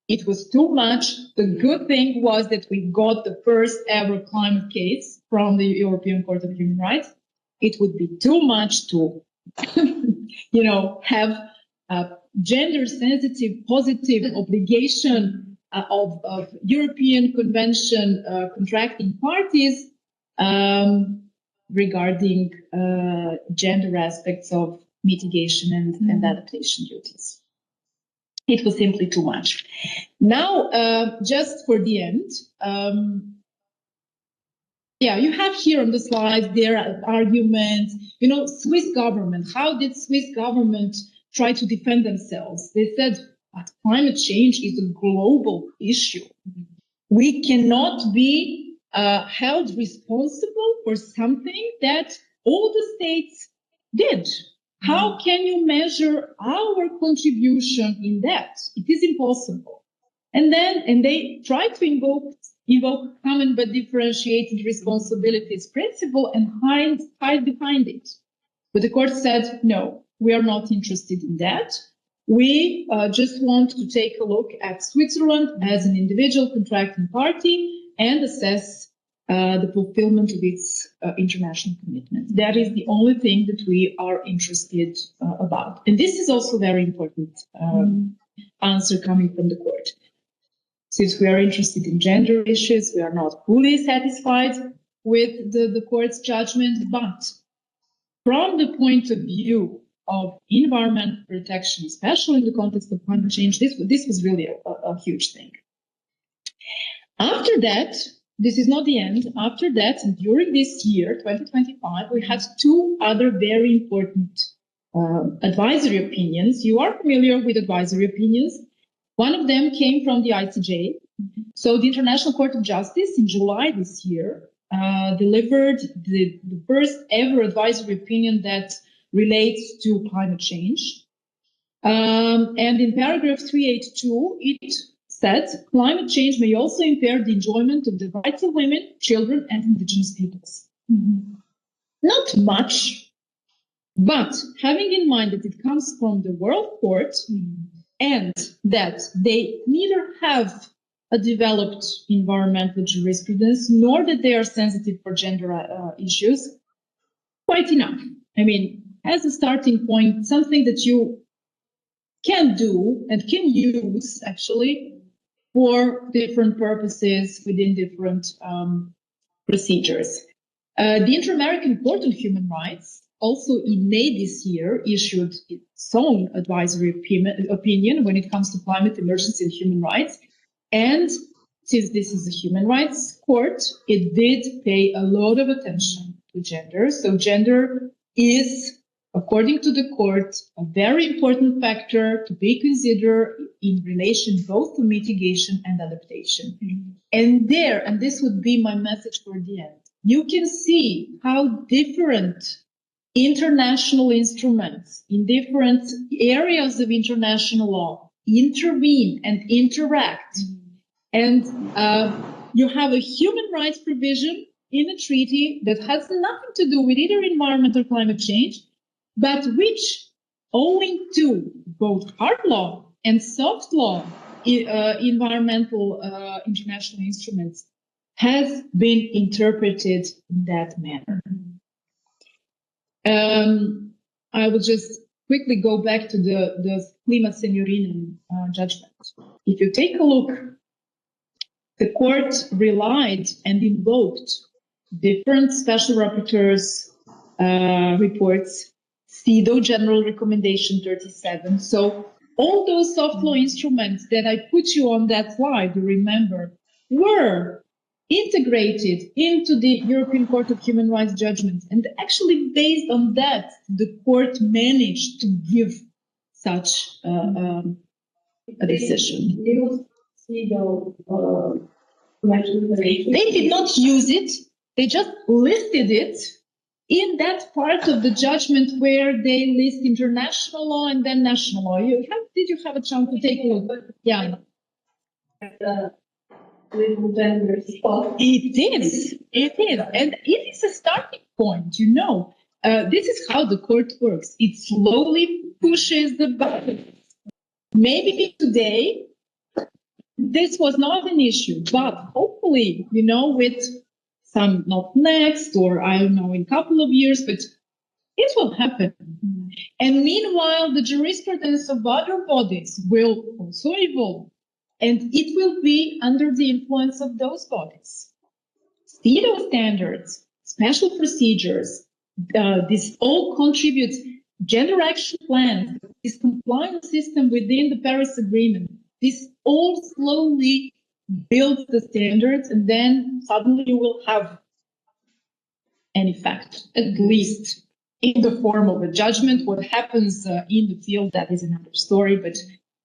it was too much. The good thing was that we got the first ever climate case from the European Court of Human Rights. It would be too much to, have a gender-sensitive, positive obligation of European Convention contracting parties regarding gender aspects of mitigation and adaptation duties. It was simply too much. Now, just for the end, you have here on the slides, there are arguments, Swiss government, how did Swiss government try to defend themselves? They said, but climate change is a global issue. We cannot be held responsible for something that all the states did. How can you measure our contribution in that? It is impossible. And they try to invoke common but differentiated responsibilities principle and hide behind it. But the court said, no, we are not interested in that. We just want to take a look at Switzerland as an individual contracting party and assess the fulfillment of its international commitments. That is the only thing that we are interested about. And this is also very important answer coming from the court. Since we are interested in gender issues, we are not fully satisfied with the court's judgment, but from the point of view of environmental protection, especially in the context of climate change, this was really a huge thing. After that, this is not the end. After that, and during this year, 2025, we had 2 other very important advisory opinions. You are familiar with advisory opinions. One of them came from the ICJ. So the International Court of Justice in July this year delivered the first ever advisory opinion that relates to climate change. And in paragraph 382, it said climate change may also impair the enjoyment of the rights of women, children, and indigenous peoples. Not much, but having in mind that it comes from the World Court, and that they neither have a developed environmental jurisprudence nor that they are sensitive for gender issues, quite enough. I mean, as a starting point, something that you can do and can use actually for different purposes within different procedures. The Inter-American Court on Human Rights also in May this year issued its own advisory opinion when it comes to climate emergency and human rights. And since this is a human rights court, it did pay a lot of attention to gender. So gender is, according to the court, a very important factor to be considered in relation both to mitigation and adaptation. Mm-hmm. And there, and this would be my message for the end, you can see how different international instruments in different areas of international law intervene and interact. Mm-hmm. And you have a human rights provision in a treaty that has nothing to do with either environment or climate change, but which, owing to both hard law and soft law environmental international instruments, has been interpreted in that manner. I will just quickly go back to the Klima Signorini judgment. If you take a look, the court relied and invoked different special rapporteurs' reports, CEDAW General Recommendation 37. So all those soft law instruments that I put you on that slide, you remember, were integrated into the European Court of Human Rights judgments. And actually based on that, the court managed to give such a decision. They did not use it. They just listed it in that part of the judgment where they list international law and then national law. Did you have a chance to take a look? Yeah. It is. And it is a starting point, you know. This is how the court works. It slowly pushes the button. Maybe today, this was not an issue, but hopefully, you know, with some, not next, or I don't know, in a couple of years, but it will happen. Mm-hmm. And meanwhile, the jurisprudence of other bodies will also evolve, and it will be under the influence of those bodies. CEDAW standards, special procedures, this all contributes, gender action plans, this compliance system within the Paris Agreement. This all slowly builds the standards, and then suddenly you will have an effect, at least in the form of a judgment. What happens in the field, that is another story, but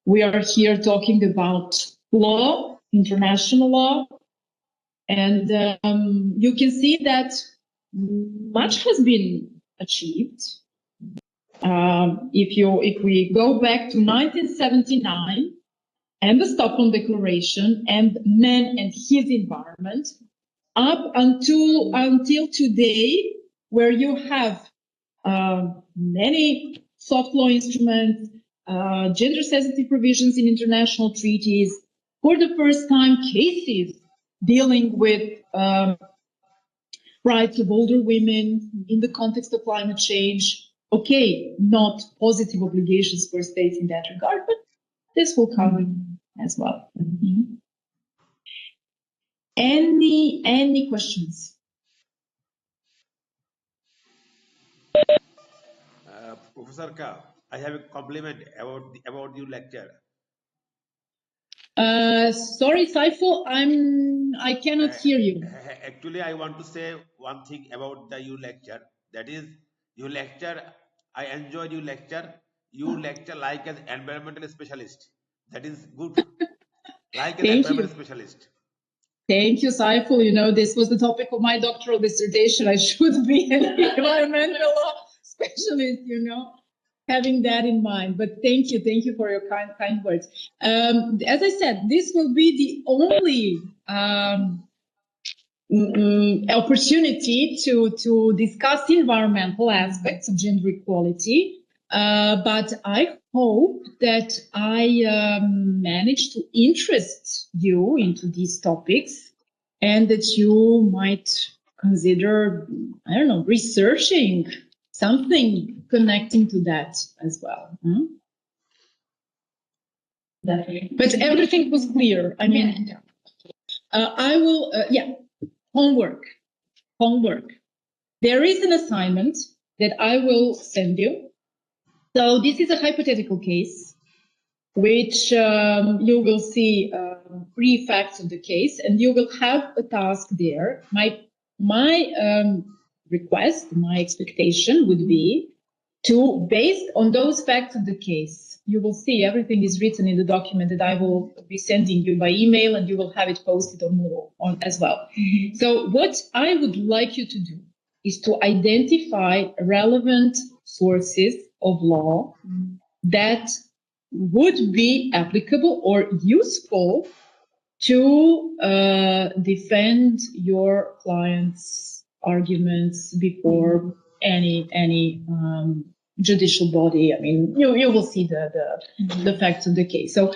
we are here talking about law, international law, and you can see that much has been achieved. If we go back to 1979, and the Stockholm Declaration and man and his environment, up until today, where you have many soft law instruments, gender-sensitive provisions in international treaties, for the first time cases dealing with rights of older women in the context of climate change. Okay, not positive obligations for states in that regard, but this will come as well. Mm-hmm. Any questions? Professor Ka, I have a compliment about your lecture. Sorry, Saiful, I cannot hear you. Actually, I want to say one thing about your lecture. That is, your lecture, I enjoyed your lecture. You lecture like an environmental specialist. That is good. Like an environmental specialist. Thank you, Saiful. You know, this was the topic of my doctoral dissertation. I should be an environmental law specialist, you know, having that in mind. But thank you for your kind words. As I said, this will be the only opportunity to discuss environmental aspects of gender equality. But I hope that I managed to interest you into these topics and that you might consider, I don't know, researching something connecting to that as well. Definitely. But everything was clear. I mean, I will, homework. There is an assignment that I will send you. So this is a hypothetical case, which you will see 3 facts of the case, and you will have a task there. My request, my expectation would be to, based on those facts of the case, you will see everything is written in the document that I will be sending you by email, and you will have it posted on Moodle as well. Mm-hmm. So what I would like you to do is to identify relevant sources of law that would be applicable or useful to defend your client's arguments before any judicial body. I mean, you will see the facts of the case. So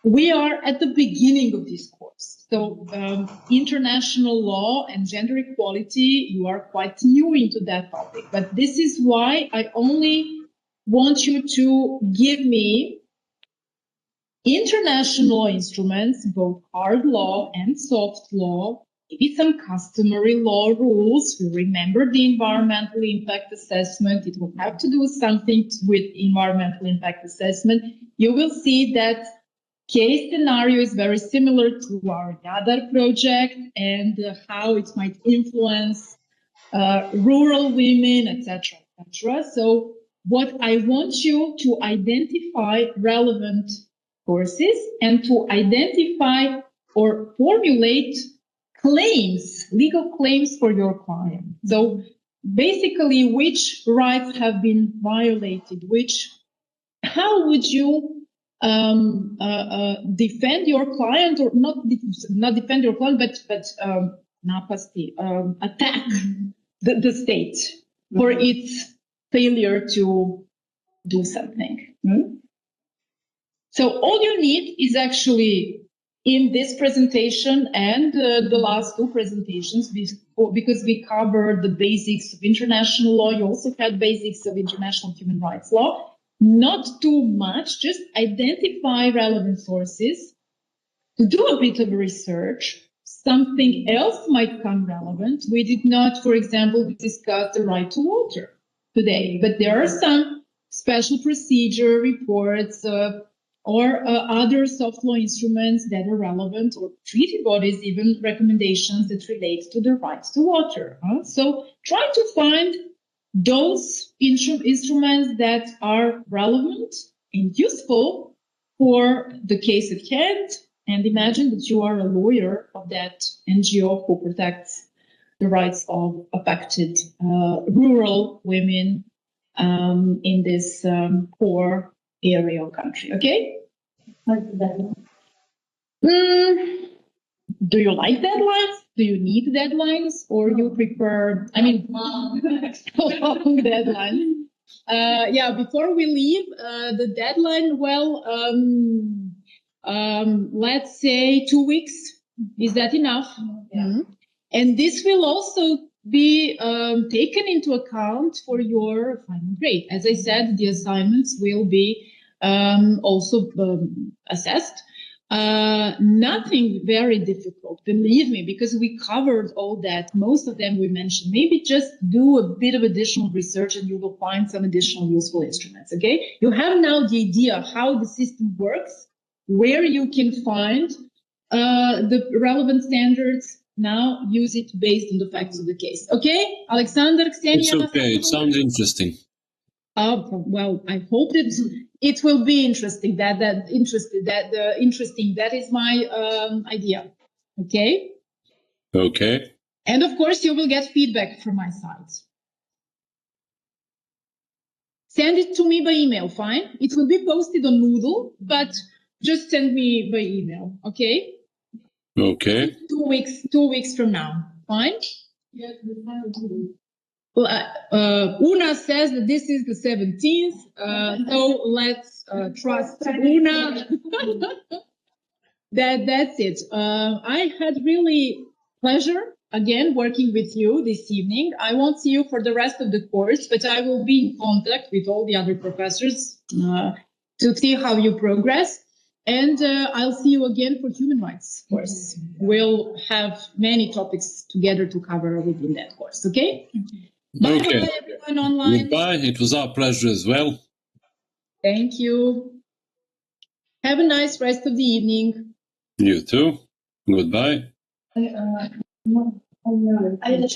we are at the beginning of this course. So international law and gender equality, you are quite new into that topic. But this is why I only want you to give me international law instruments, both hard law and soft law, maybe some customary law rules. You remember the environmental impact assessment. It will have to do something with environmental impact assessment. You will see that case scenario is very similar to our Yadar project and how it might influence rural women, etc., etc. So what I want you to identify relevant sources and to identify or formulate claims, legal claims for your client. So basically, which rights have been violated, how would you defend your client, or not defend your client, but attack the state for its failure to do something. So all you need is actually in this presentation and the last 2 presentations, because we covered the basics of international law. You also had basics of international human rights law. Not too much, just identify relevant sources, to do a bit of research. Something else might come relevant. We did not, for example, discuss the right to water today, but there are some special procedure reports or other soft law instruments that are relevant, or treaty bodies, even recommendations that relate to the rights to water. So try to find those instruments that are relevant and useful for the case at hand, and imagine that you are a lawyer of that NGO who protects the rights of affected rural women in this poor area of country. Okay? Do you like deadlines? Do you need deadlines, or you prefer, long deadlines? Before we leave, the deadline, let's say 2 weeks. Is that enough? Yeah. Mm-hmm. And this will also be taken into account for your final grade. As I said, the assignments will be also assessed. Nothing very difficult, believe me, because we covered all that. Most of them we mentioned. Maybe just do a bit of additional research and you will find some additional useful instruments, okay? You have now the idea how the system works, where you can find the relevant standards. Now use it based on the facts of the case. Okay, Alexander, Ksenia? It's okay, it sounds interesting. Well, I hope that it will be interesting. Interesting. That is my idea. Okay. Okay. And of course, you will get feedback from my side. Send it to me by email. Fine. It will be posted on Moodle, but just send me by email. Okay. Okay. 2 weeks. 2 weeks from now. Fine. Yes, we have Una says that this is the 17th, so let's trust Una. That's it. I had really pleasure again working with you this evening. I won't see you for the rest of the course, but I will be in contact with all the other professors to see how you progress. And I'll see you again for human rights course. We'll have many topics together to cover within that course, okay? Bye-bye, Okay. everyone online. Goodbye. It was our pleasure as well. Thank you. Have a nice rest of the evening. You too. Goodbye. I just